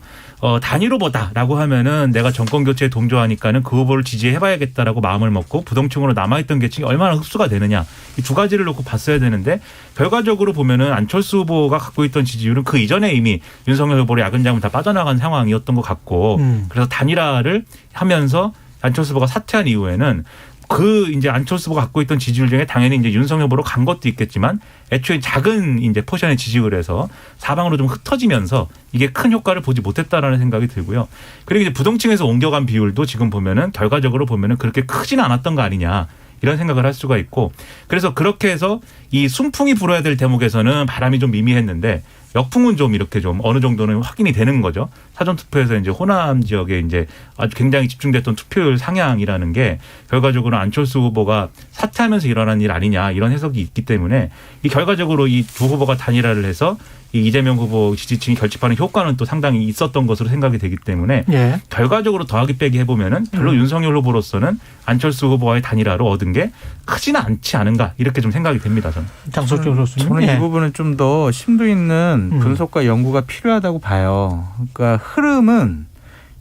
단일 후보다라고 하면은 내가 정권 교체에 동조하니까는 그 후보를 지지해봐야겠다라고 마음을 먹고 부동층으로 남아있던 계층이 얼마나 흡수가 되느냐, 이 두 가지를 놓고 봤어야 되는데 결과적으로 보면은 안철수 후보가 갖고 있던 지지율은 그 이전에 이미 윤석열 후보를 야근장은 다 빠져나간 상황이었던 것 같고, 그래서 단일화를 하면서 안철수 후보가 사퇴한 이후에는 그 이제 안철수 후보가 갖고 있던 지지율 중에 당연히 이제 윤석열 후보로 간 것도 있겠지만 애초에 작은 이제 포션의 지지율에서 사방으로 좀 흩어지면서 이게 큰 효과를 보지 못했다라는 생각이 들고요. 그리고 이제 부동층에서 옮겨간 비율도 지금 보면은 결과적으로 보면은 그렇게 크지는 않았던 거 아니냐, 이런 생각을 할 수가 있고, 그래서 그렇게 해서 이 순풍이 불어야 될 대목에서는 바람이 좀 미미했는데 역풍은 좀 이렇게 좀 어느 정도는 확인이 되는 거죠. 사전투표에서 이제 호남 지역에 이제 아주 굉장히 집중됐던 투표율 상향이라는 게 결과적으로 안철수 후보가 사퇴하면서 일어난 일 아니냐, 이런 해석이 있기 때문에 이 결과적으로 이 두 후보가 단일화를 해서 이 이재명 후보 지지층이 결집하는 효과는 또 상당히 있었던 것으로 생각이 되기 때문에 결과적으로 더하기 빼기 해보면은 별로 윤석열 후보로서는 안철수 후보와의 단일화로 얻은 게 크지는 않지 않은가, 이렇게 좀 생각이 됩니다. 저는. 장성철 교수님. 저는 이 부분은 좀 더 심도 있는 분석과 연구가 필요하다고 봐요. 그러니까 흐름은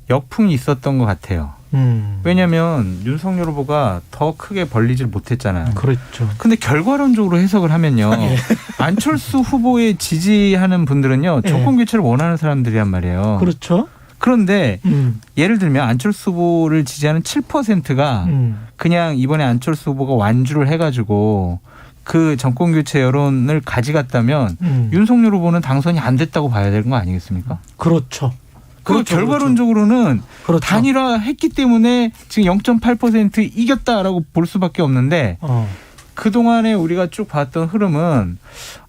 역풍이 있었던 것 같아요. 왜냐하면 윤석열 후보가 더 크게 벌리질 못했잖아요. 그렇죠. 근데 결과론적으로 해석을 하면요. 안철수 후보에 지지하는 분들은요, 정권 교체를 원하는 사람들이란 말이에요. 그렇죠. 그런데 예를 들면 안철수 후보를 지지하는 7%가 그냥 이번에 안철수 후보가 완주를 해가지고 그 정권 교체 여론을 가져갔다면 윤석열 후보는 당선이 안 됐다고 봐야 되는 거 아니겠습니까? 그렇죠. 그 결과론적으로는 그렇죠. 단일화했기 때문에 지금 0.8% 이겼다라고 볼 수밖에 없는데 그동안에 우리가 쭉 봤던 흐름은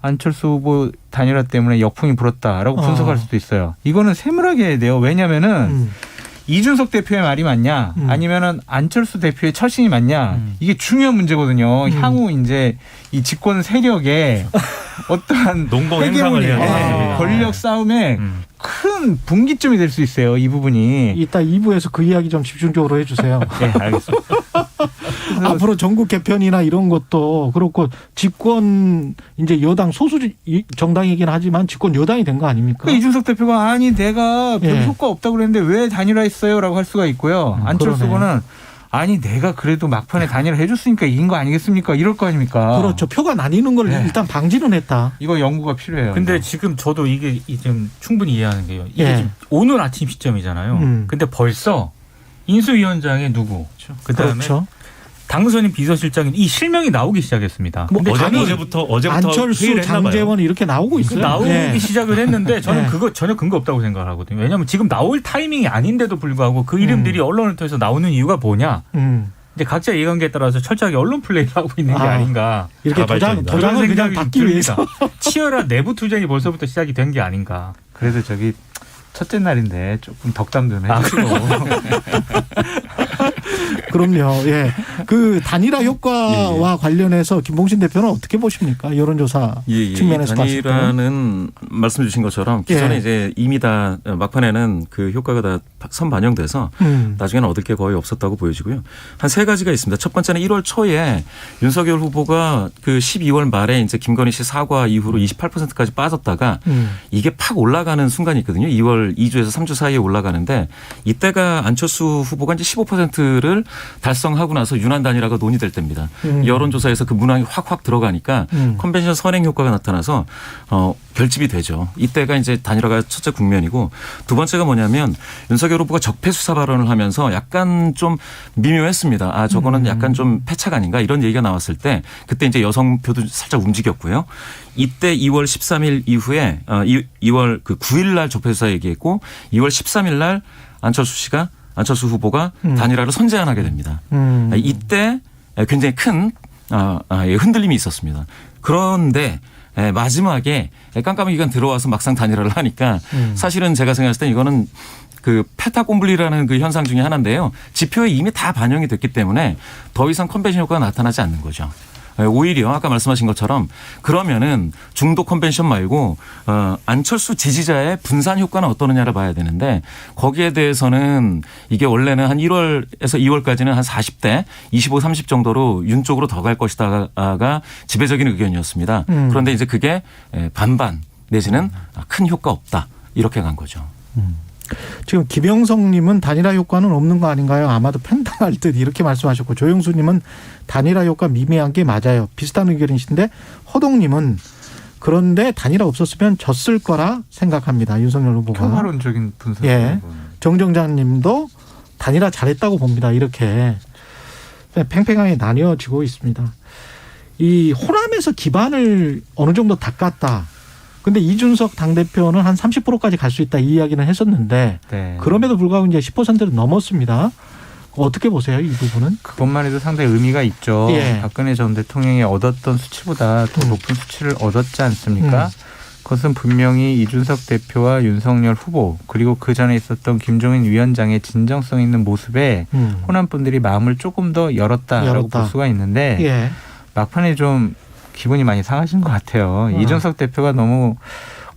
안철수 후보 단일화 때문에 역풍이 불었다라고 분석할 수도 있어요. 이거는 세밀하게 해야 돼요. 왜냐하면은 이준석 대표의 말이 맞냐, 아니면은 안철수 대표의 처신이 맞냐, 이게 중요한 문제거든요. 향후 이제 이 집권 세력의 어떠한 농공 행상을 해야 됩니다. 권력 싸움에 큰 분기점이 될 수 있어요. 이 부분이. 이따 2부에서 그 이야기 좀 집중적으로 해주세요. 네, 알겠습니다. 앞으로 전국 개편이나 이런 것도 그렇고 집권 이제 여당 소수 정당이긴 하지만 집권 여당이 된 거 아닙니까? 이준석 대표가 아니 내가 별 예. 효과 없다고 그랬는데 왜 단일화했어요라고 할 수가 있고요. 안철수 후보는 아니 내가 그래도 막판에 단일화 해줬으니까 이긴 거 아니겠습니까? 이럴 거 아닙니까? 그렇죠. 표가 나뉘는 걸 네. 일단 방지는 했다. 이거 연구가 필요해요. 근데 이거. 지금 저도 이게 지금 충분히 이해하는 게요. 이게 예. 지금 오늘 아침 시점이잖아요. 근데 벌써 인수위원장의 누구, 그다음에 그렇죠. 당선인 비서실장인 이 실명이 나오기 시작했습니다. 뭐 근데 어제부터 안철수, 회의를 했나 봐요. 장제원 이렇게 나오고 있어요. 나오기 예. 시작을 했는데 저는 예. 그거 전혀 근거 없다고 생각을 하거든요. 왜냐하면 지금 나올 타이밍이 아닌데도 불구하고 그 이름들이 언론을 통해서 나오는 이유가 뭐냐? 이제 각자 이해관계에 따라서 철저하게 언론 플레이를 하고 있는 게 아닌가. 이렇게 도장을 그냥 받기 위해서. 치열한 내부 투쟁이 벌써부터 시작이 된 게 아닌가. 그래도 저기 첫째 날인데 조금 덕담 좀 해주시고. 그럼요. 예. 그 단일화 효과와 관련해서 김봉신 대표는 어떻게 보십니까? 여론조사 측면에서 봤을 때. 단일화는 말씀 주신 것처럼 기존에 예. 이제 이미 다 막판에는 그 효과가 다 선반영돼서 나중에는 얻을 게 거의 없었다고 보여지고요. 한 세 가지가 있습니다. 첫 번째는 1월 초에 윤석열 후보가 그 12월 말에 이제 김건희 씨 사과 이후로 28%까지 빠졌다가 이게 팍 올라가는 순간이 있거든요. 2월 2주에서 3주 사이에 올라가는데 이때가 안철수 후보가 이제 15%를 달성하고 나서 윤한 단일화가 논의될 때입니다. 여론조사에서 그 문항이 확 들어가니까 컨벤션 선행 효과가 나타나서 결집이 되죠. 이때가 이제 단일화가 첫째 국면이고 두 번째가 뭐냐면 윤석열 후보가 적폐 수사 발언을 하면서 약간 좀 미묘했습니다. 아 저거는 약간 좀 패착 아닌가 이런 얘기가 나왔을 때 그때 이제 여성표도 살짝 움직였고요. 이때 2월 13일 이후에 2월 그 9일 날 적폐 수사 얘기했고 2월 13일 날 안철수 후보가 단일화를 선제안하게 됩니다. 이때 굉장히 큰 흔들림이 있었습니다. 그런데 마지막에 깜깜이 기간 들어와서 막상 단일화를 하니까 사실은 제가 생각했을 때 이거는 그 페타콤블리라는 그 현상 중에 하나인데요. 지표에 이미 다 반영이 됐기 때문에 더 이상 컨벤션 효과가 나타나지 않는 거죠. 오히려 아까 말씀하신 것처럼 그러면은 중도 컨벤션 말고 안철수 지지자의 분산 효과는 어떠느냐를 봐야 되는데 거기에 대해서는 이게 원래는 한 1월에서 2월까지는 한 40대 25, 30 정도로 윤 쪽으로 더 갈 것이다가 지배적인 의견이었습니다. 그런데 이제 그게 반반 내지는 큰 효과 없다 이렇게 간 거죠. 지금 김영성님은 단일화 효과는 없는 거 아닌가요? 아마도 팽당할 듯 이렇게 말씀하셨고 조영수님은 단일화 효과 미미한 게 맞아요. 비슷한 의견이신데 허동님은 그런데 단일화 없었으면 졌을 거라 생각합니다. 윤석열 후보가. 평화론적인 분석. 예. 정정장님도 단일화 잘했다고 봅니다. 이렇게 팽팽하게 나뉘어지고 있습니다. 이 호남에서 기반을 어느 정도 닦았다. 근데 이준석 당대표는 한 30%까지 갈 수 있다 이 이야기는 했었는데 네. 그럼에도 불구하고 이제 10%를 넘었습니다. 어떻게 보세요 이 부분은? 그것만 해도 상당히 의미가 있죠. 예. 박근혜 전 대통령이 얻었던 수치보다 더 높은 수치를 얻었지 않습니까? 그것은 분명히 이준석 대표와 윤석열 후보 그리고 그 전에 있었던 김종인 위원장의 진정성 있는 모습에 호남 분들이 마음을 조금 더 열었다라고 볼 수가 있는데 예. 막판에 좀 기분이 많이 상하신 것 같아요. 이준석 대표가 너무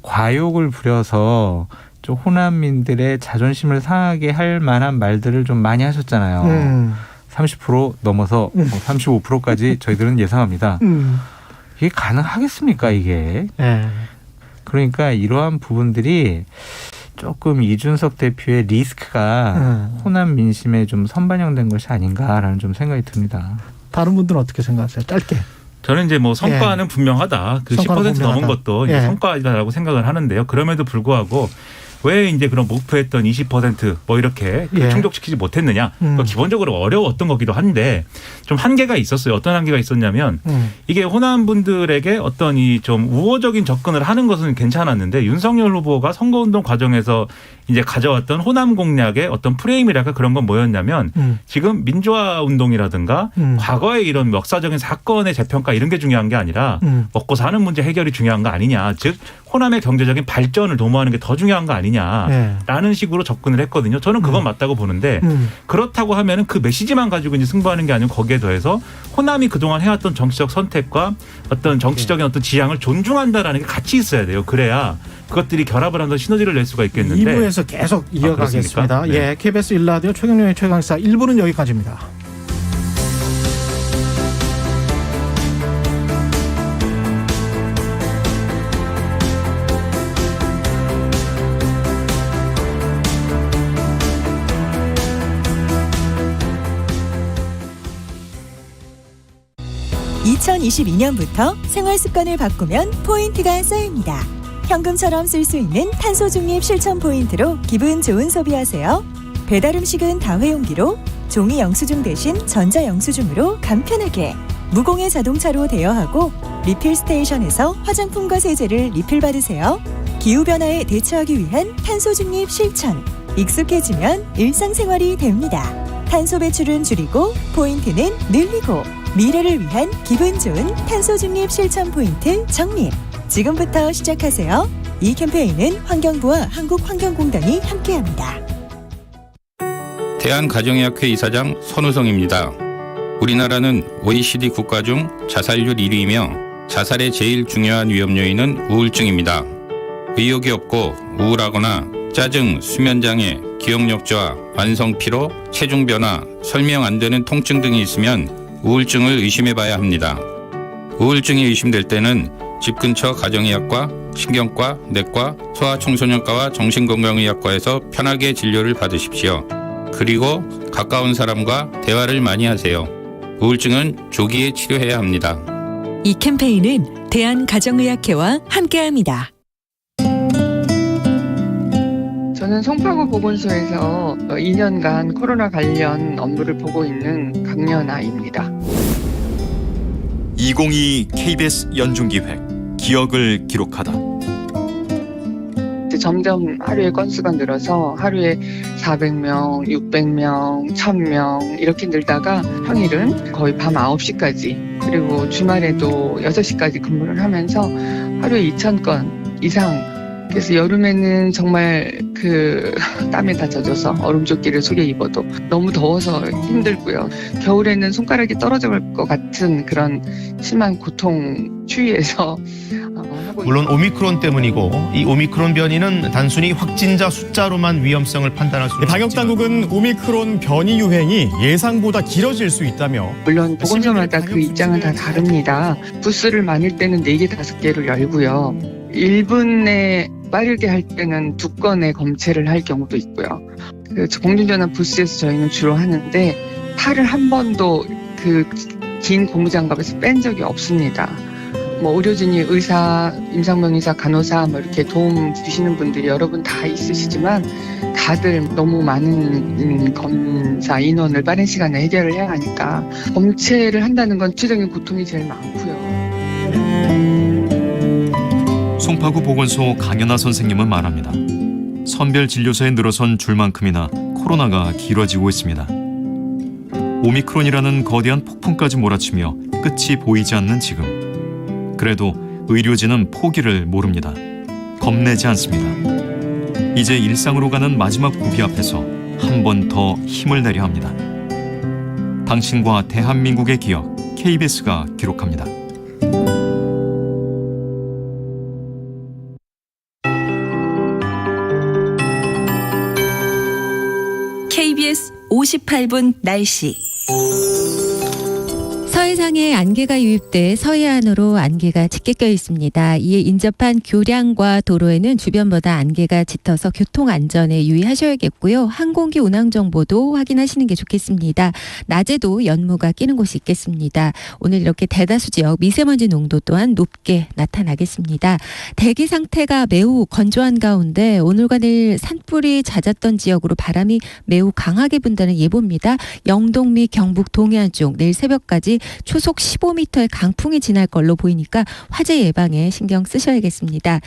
과욕을 부려서 좀 호남민들의 자존심을 상하게 할 만한 말들을 좀 많이 하셨잖아요. 30% 넘어서 35%까지 저희들은 예상합니다. 이게 가능하겠습니까 이게? 그러니까 이러한 부분들이 조금 이준석 대표의 리스크가 호남 민심에 좀 선반영된 것이 아닌가라는 좀 생각이 듭니다. 다른 분들은 어떻게 생각하세요? 짧게. 저는 이제 뭐 성과는 분명하다. 그 10% 넘은 것도 이제 성과이다라고 생각을 하는데요. 그럼에도 불구하고 왜 이제 그런 목표했던 20% 뭐 이렇게 충족시키지 못했느냐. 기본적으로 어려웠던 거기도 한데 좀 한계가 있었어요. 어떤 한계가 있었냐면 이게 호남 분들에게 어떤 이 좀 우호적인 접근을 하는 것은 괜찮았는데 윤석열 후보가 선거운동 과정에서 이제 가져왔던 호남 공략의 어떤 프레임이랄까 그런 건 뭐였냐면 지금 민주화 운동이라든가 과거의 이런 역사적인 사건의 재평가 이런 게 중요한 게 아니라 먹고 사는 문제 해결이 중요한 거 아니냐. 즉 호남의 경제적인 발전을 도모하는 게 더 중요한 거 아니냐라는 식으로 접근을 했거든요. 저는 그건 맞다고 보는데 그렇다고 하면은 그 메시지만 가지고 이제 승부하는 게 아니고 거기에 더해서 호남이 그동안 해왔던 정치적 선택과 어떤 정치적인 어떤 지향을 존중한다라는 게 같이 있어야 돼요. 그래야 그것들이 결합을 하면서 시너지를 낼 수가 있겠는데. 2부에서 계속 이어가겠습니다. 네. KBS 1라디오 최경영의 최강시사 1부는 여기까지입니다. 2022년부터 생활 습관을 바꾸면 포인트가 쌓입니다. 현금처럼 쓸 수 있는 탄소 중립 실천 포인트로 기분 좋은 소비하세요. 배달 음식은 다회용기로, 종이 영수증 대신 전자 영수증으로 간편하게, 무공해 자동차로 대여하고 리필 스테이션에서 화장품과 세제를 리필 받으세요. 기후변화에 대처하기 위한 탄소 중립 실천. 익숙해지면 일상생활이 됩니다. 탄소 배출은 줄이고 포인트는 늘리고, 미래를 위한 기분 좋은 탄소 중립 실천 포인트 적립. 지금부터 시작하세요. 이 캠페인은 환경부와 한국환경공단이 함께합니다. 대한가정의학회 이사장 선우성입니다. 우리나라는 OECD 국가 중 자살률 1위이며 자살의 제일 중요한 위험 요인은 우울증입니다. 의욕이 없고 우울하거나 짜증, 수면장애, 기억력 저하, 만성피로, 체중변화, 설명 안 되는 통증 등이 있으면 우울증을 의심해봐야 합니다. 우울증이 의심될 때는 집 근처 가정의학과, 신경과, 내과, 소아청소년과와 정신건강의학과에서 편하게 진료를 받으십시오. 그리고 가까운 사람과 대화를 많이 하세요. 우울증은 조기에 치료해야 합니다. 이 캠페인은 대한가정의학회와 함께합니다. 저는 송파구 보건소에서 2년간 코로나 관련 업무를 보고 있는 강연아입니다. 2022 KBS 연중기획 기억을 기록하다. 점점 하루에 건수가 늘어서 하루에 400명, 600명, 1000명 이렇게 늘다가 평일은 거의 밤 9시까지, 그리고 주말에도 6시까지 근무를 하면서 하루에 2000건 이상. 그래서 여름에는 정말 땀에 다 젖어서 얼음조끼를 속에 입어도 너무 더워서 힘들고요. 겨울에는 손가락이 떨어져 갈 것 같은 그런 심한 고통 추위에서 물론 오미크론 때문이고, 이 오미크론 변이는 단순히 확진자 숫자로만 위험성을 판단할 수는 방역 당국은 오미크론 변이 유행이 예상보다 길어질 수 있다며, 물론 보건소마다 그 입장은 다 다릅니다. 부스를 많을 때는 4개, 5개를 열고요. 1분에 빠르게 할 때는 2건의 검체를 할 경우도 있고요. 공중전화 부스에서 저희는 주로 하는데 팔을 한 번도 긴 고무장갑에서 뺀 적이 없습니다. 의료진이 의사, 임상병의사, 간호사 이렇게 도움 주시는 분들이 여러분 다 있으시지만 다들 너무 많은 검사 인원을 빠른 시간에 해결을 해야 하니까 검체를 한다는 건 구체적인 고통이 제일 많고요. 송파구 보건소 강연아 선생님은 말합니다. 선별 진료소에 늘어선 줄만큼이나 코로나가 길어지고 있습니다. 오미크론이라는 거대한 폭풍까지 몰아치며 끝이 보이지 않는 지금. 그래도 의료진은 포기를 모릅니다. 겁내지 않습니다. 이제 일상으로 가는 마지막 고비 앞에서 한 번 더 힘을 내려 합니다. 당신과 대한민국의 기억, KBS가 기록합니다. KBS 58분 날씨. 서해상에 안개가 유입돼 서해안으로 안개가 짙게 껴 있습니다. 이에 인접한 교량과 도로에는 주변보다 안개가 짙어서 교통 안전에 유의하셔야겠고요. 항공기 운항 정보도 확인하시는 게 좋겠습니다. 낮에도 연무가 끼는 곳이 있겠습니다. 오늘 이렇게 대다수 지역 미세먼지 농도 또한 높게 나타나겠습니다. 대기 상태가 매우 건조한 가운데 오늘과 내일 산불이 잦았던 지역으로 바람이 매우 강하게 분다는 예보입니다. 영동 및 경북 동해안 쪽 내일 새벽까지 초속 15m의 강풍이 지날 걸로 보이니까 화재 예방에 신경 쓰셔야겠습니다.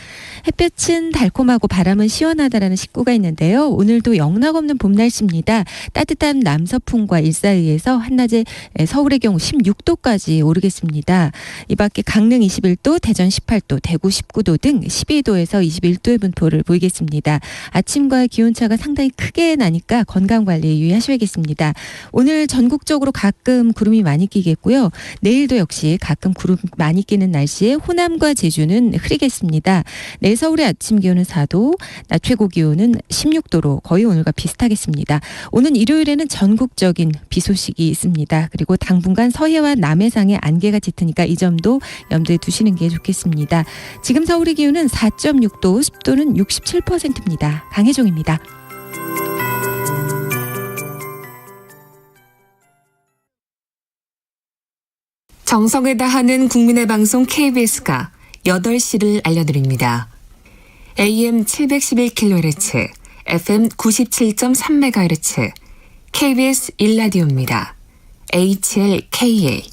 햇볕은 달콤하고 바람은 시원하다라는 식구가 있는데요. 오늘도 영락 없는 봄 날씨입니다. 따뜻한 남서풍과 일사의에서 한낮에 서울의 경우 16도까지 오르겠습니다. 이 밖에 강릉 21도, 대전 18도, 대구 19도 등 12도에서 21도의 분포를 보이겠습니다. 아침과 기온차가 상당히 크게 나니까 건강관리에 유의하셔야겠습니다. 오늘 전국적으로 가끔 구름이 많이 끼겠고요. 내일도 역시 가끔 구름 많이 끼는 날씨에 호남과 제주는 흐리겠습니다. 내일 서울의 아침 기온은 4도, 낮 최고 기온은 16도로 거의 오늘과 비슷하겠습니다. 오는 일요일에는 전국적인 비 소식이 있습니다. 그리고 당분간 서해와 남해상에 안개가 짙으니까 이 점도 염두에 두시는 게 좋겠습니다. 지금 서울의 기온은 4.6도, 습도는 67%입니다. 강혜종입니다. 정성을 다하는 국민의 방송 KBS가 8시를 알려드립니다. AM 711kHz, FM 97.3MHz, KBS 1라디오입니다. HLKA.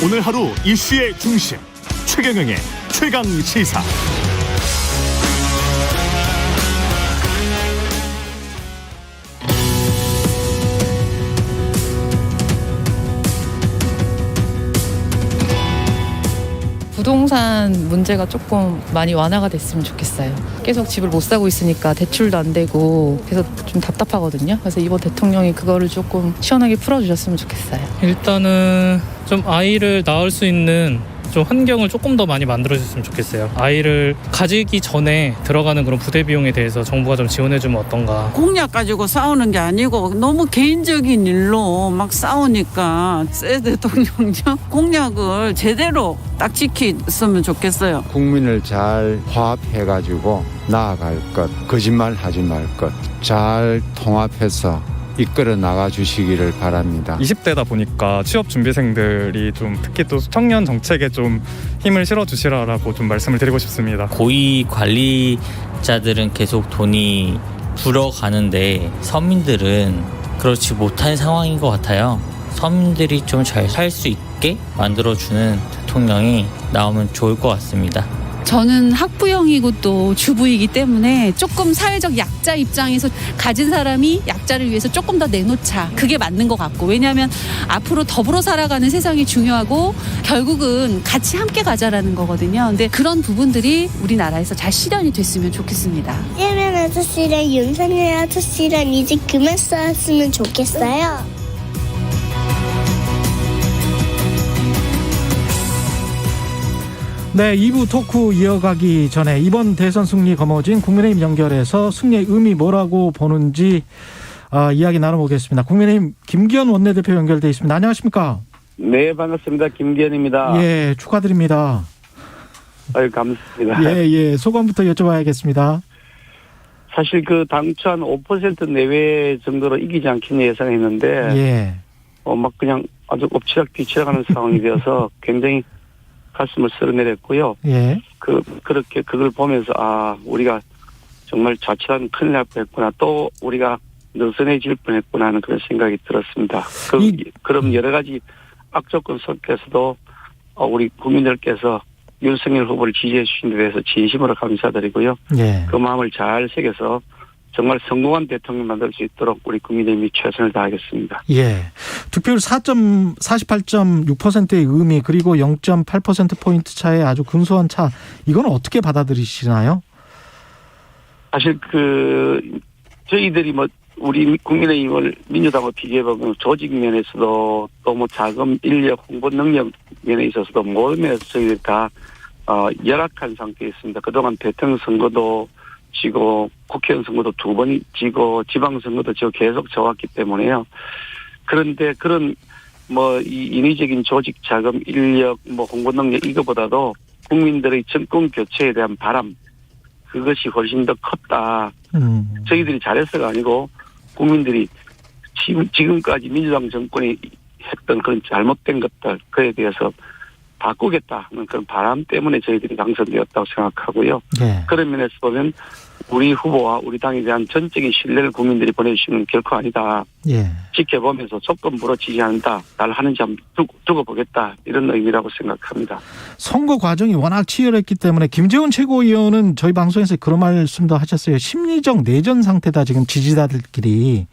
오늘 하루 이슈의 중심 최경영의 최강 시사. 부동산 문제가 조금 많이 완화가 됐으면 좋겠어요. 계속 집을 못 사고 있으니까 대출도 안 되고 그래서 좀 답답하거든요. 그래서 이번 대통령이 그거를 조금 시원하게 풀어주셨으면 좋겠어요. 일단은 좀 아이를 낳을 수 있는 좀 환경을 조금 더 많이 만들어줬으면 좋겠어요. 아이를 가지기 전에 들어가는 그런 부대 비용에 대해서 정부가 좀 지원해주면 어떤가. 공약 가지고 싸우는 게 아니고 너무 개인적인 일로 막 싸우니까 새 대통령요 공약을 제대로 딱 지켰으면 좋겠어요. 국민을 잘 화합해가지고 나아갈 것, 거짓말 하지 말 것, 잘 통합해서 이끌어 나가 주시기를 바랍니다. 20대다 보니까 취업 준비생들이 좀 특히 또 청년 정책에 좀 힘을 실어 주시라고 좀 말씀을 드리고 싶습니다. 고위 관리자들은 계속 돈이 불어가는데 서민들은 그렇지 못한 상황인 것 같아요. 서민들이 좀 잘 살 수 있게 만들어주는 대통령이 나오면 좋을 것 같습니다. 저는 학부형이고 또 주부이기 때문에 조금 사회적 약자 입장에서 가진 사람이 약자를 위해서 조금 더 내놓자. 그게 맞는 것 같고. 왜냐하면 앞으로 더불어 살아가는 세상이 중요하고 결국은 같이 함께 가자라는 거거든요. 근데 그런 부분들이 우리나라에서 잘 실현이 됐으면 좋겠습니다. 이재명 아저씨랑 윤석열 아저씨랑 이제 그만 싸웠으면 좋겠어요. 네, 2부 토크 이어가기 전에 이번 대선 승리 거머쥔 국민의힘 연결해서 승리의 의미 뭐라고 보는지 이야기 나눠보겠습니다. 국민의힘 김기현 원내대표 연결돼 있습니다. 안녕하십니까? 네, 반갑습니다. 김기현입니다. 예, 축하드립니다. 아유, 감사합니다. 예, 소감부터 여쭤봐야겠습니다. 사실 그 당초 한 5% 내외 정도로 이기지 않겠냐 예상했는데, 막 그냥 아주 엎치락뒤치락하는 상황이 되어서 굉장히 가슴을 쓸어내렸고요. 그렇게 그걸 보면서 우리가 정말 자칫하면 큰일 날 뻔했구나. 또 우리가 느슨해질 뻔했구나 하는 그런 생각이 들었습니다. 그럼 여러 가지 악조건 속에서도 우리 국민들께서 윤석열 후보를 지지해 주신 데 대해서 진심으로 감사드리고요. 그 마음을 잘 새겨서 정말 성공한 대통령 만들 수 있도록 우리 국민의힘이 최선을 다하겠습니다. 득표율 48.6%의 의미 그리고 0.8%포인트 차의 아주 근소한 차 이건 어떻게 받아들이시나요? 사실 저희들이 우리 국민의힘을 민주당과 비교해보면 조직 면에서도 또 자금, 인력, 홍보 능력 면에 있어서도 모든 면에서 저희들이 다 열악한 상태에 있습니다. 그동안 대통령 선거도 지고 국회의원 선거도 2번 지고 지방선거도 지고 계속 져왔기 때문에요. 그런데 그런 이 인위적인 조직 자금, 인력, 홍보 능력 이거보다도 국민들의 정권 교체에 대한 바람 그것이 훨씬 더 컸다. 저희들이 잘해서가 아니고 국민들이 지금까지 민주당 정권이 했던 그런 잘못된 것들 그에 대해서 바꾸겠다는 그런 바람 때문에 저희들이 당선되었다고 생각하고요. 그런 면에서 보면 우리 후보와 우리 당에 대한 전적인 신뢰를 국민들이 보내주시는 결코 아니다. 지켜보면서 조건부로 지지한다. 날 하는지 한번 두고 보겠다. 이런 의미라고 생각합니다. 선거 과정이 워낙 치열했기 때문에 김재원 최고위원은 저희 방송에서 그런 말씀도 하셨어요. 심리적 내전 상태다 지금 지지자들끼리.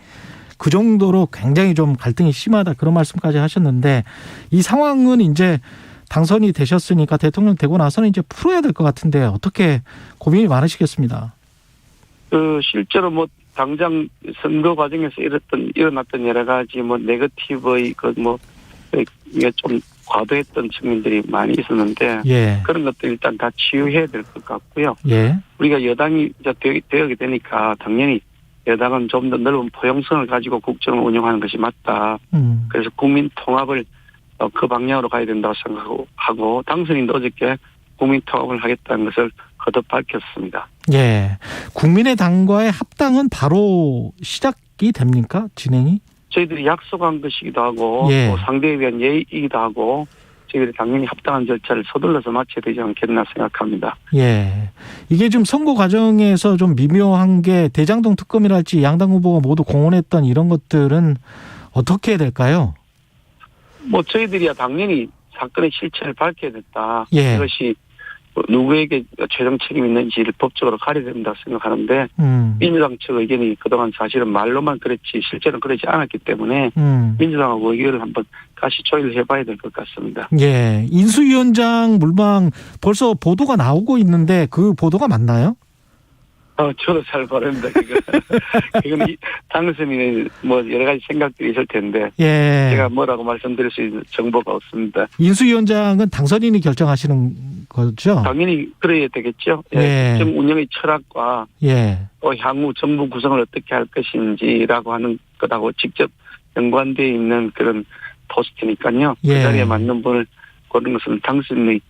그 정도로 굉장히 좀 갈등이 심하다. 그런 말씀까지 하셨는데 이 상황은 이제 당선이 되셨으니까 대통령 되고 나서는 이제 풀어야 될 것 같은데 어떻게 고민이 많으시겠습니다. 실제로 당장 선거 과정에서 일어났던 여러 가지 네거티브의 이게 좀 과도했던 측면들이 많이 있었는데 그런 것도 일단 다 치유해야 될 것 같고요. 우리가 여당이 이제 되게 되니까 당연히 여당은 좀 더 넓은 포용성을 가지고 국정을 운영하는 것이 맞다. 그래서 국민 통합을 그 방향으로 가야 된다고 생각하고 당선인도 어저께 국민 통합을 하겠다는 것을 거듭 밝혔습니다. 예, 국민의당과의 합당은 바로 시작이 됩니까? 진행이? 저희들이 약속한 것이기도 하고 예. 또 상대에 대한 예의이기도 하고 저희들이 당연히 합당한 절차를 서둘러서 마쳐야 되지 않겠나 생각합니다. 예, 이게 좀 선거 과정에서 좀 미묘한 게 대장동 특검이랄지 양당 후보가 모두 공언했던 이런 것들은 어떻게 해야 될까요? 뭐 저희들이야 당연히 사건의 실체를 밝혀야 됐다. 예. 이것이 누구에게 최종 책임이 있는지를 법적으로 가려야 된다 생각하는데 민주당 측 의견이 그동안 사실은 말로만 그랬지 실제로는 그렇지 않았기 때문에 민주당하고 의견을 한번 다시 조율을 해봐야 될 것 같습니다. 예, 인수위원장 물망 벌써 보도가 나오고 있는데 그 보도가 맞나요? 저도 잘 모릅니다. 이건 당선인의 뭐 여러 가지 생각들이 있을 텐데 예. 제가 뭐라고 말씀드릴 수 있는 정보가 없습니다. 인수위원장은 당선인이 결정하시는 거죠? 당연히 그래야 되겠죠. 예. 정 운영의 철학과 예. 또 향후 정부 구성을 어떻게 할 것인지라고 하는 것하고 직접 연관되어 있는 그런 포스트니까요. 예. 그 자리에 맞는 분을 고르는 것은 당선인의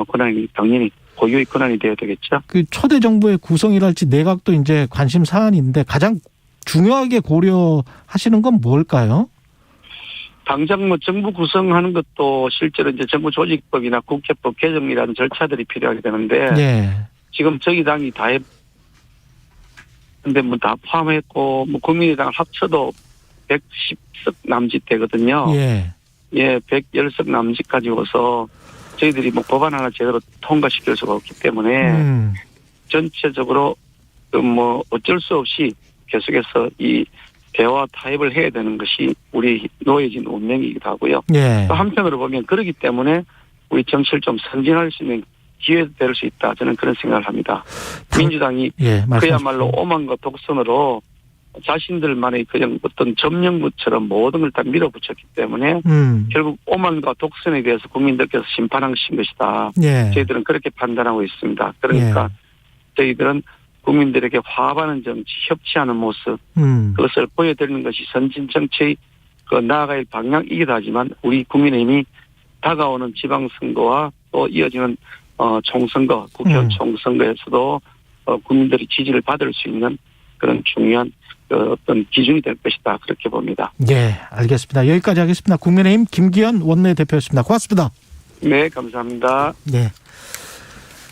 권한이 당연히 고유의 권한이 되어야 되겠죠. 그 초대 정부의 구성이랄지 내각도 이제 관심 사안인데 가장 중요하게 고려하시는 건 뭘까요? 당장 뭐 정부 구성하는 것도 실제로 이제 정부 조직법이나 국회법 개정이라는 절차들이 필요하게 되는데 예. 지금 저희 당이 다 근데 뭐 다 포함했고 뭐 국민의당 합쳐도 110석 남짓 되거든요. 예. 예, 110석 남짓 가지고서 저희들이 뭐 법안 하나 제대로 통과시킬 수가 없기 때문에 전체적으로 뭐 어쩔 수 없이 계속해서 이 대화 타협을 해야 되는 것이 우리 놓여진 운명이기도 하고요. 예. 또 한편으로 보면 그렇기 때문에 우리 정치를 좀 선진할 수 있는 기회도 될 수 있다. 저는 그런 생각을 합니다. 민주당이 예, 그야말로 오만과 독선으로 자신들만의 그냥 어떤 점령구처럼 모든 걸 다 밀어붙였기 때문에 결국 오만과 독선에 대해서 국민들께서 심판하신 것이다. 예. 저희들은 그렇게 판단하고 있습니다. 그러니까 저희들은 국민들에게 화합하는 정치, 협치하는 모습 그것을 보여드리는 것이 선진 정치의 그 나아갈 방향이기도 하지만 우리 국민의힘이 다가오는 지방선거와 또 이어지는 총선거, 국회의원 총선거에서도 국민들이 지지를 받을 수 있는 그런 중요한 어떤 기준이 될 것이다. 그렇게 봅니다. 예, 알겠습니다. 여기까지 하겠습니다. 국민의힘 김기현 원내대표였습니다. 고맙습니다. 네, 감사합니다. 예.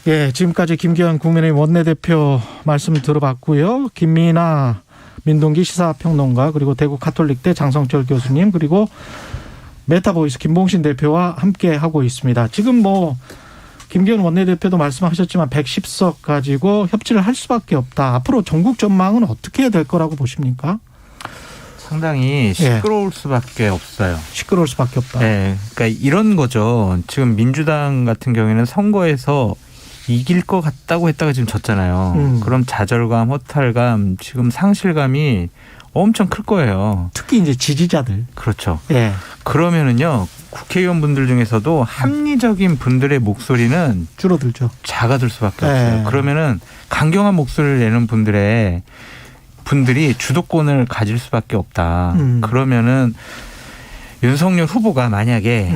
예, 지금까지 김기현 국민의힘 원내대표 말씀 들어봤고요. 김민아 민동기 시사평론가 그리고 대구 가톨릭대 장성철 교수님 그리고 메타보이스 김봉신 대표와 함께 하고 있습니다. 지금 뭐 김기현 원내대표도 말씀하셨지만 110석 가지고 협치를 할 수밖에 없다. 앞으로 전국 전망은 어떻게 될 거라고 보십니까? 상당히 시끄러울 수밖에 없어요. 시끄러울 수밖에 없다. 네, 그러니까 이런 거죠. 지금 민주당 같은 경우에는 선거에서 이길 것 같다고 했다가 지금 졌잖아요. 그럼 좌절감, 허탈감, 지금 상실감이 엄청 클 거예요. 특히 이제 지지자들. 그렇죠. 예. 그러면은요, 국회의원분들 중에서도 합리적인 분들의 목소리는 줄어들죠. 작아들 수밖에 없어요. 그러면은 강경한 목소리를 내는 분들이 주도권을 가질 수밖에 없다. 그러면은 윤석열 후보가 만약에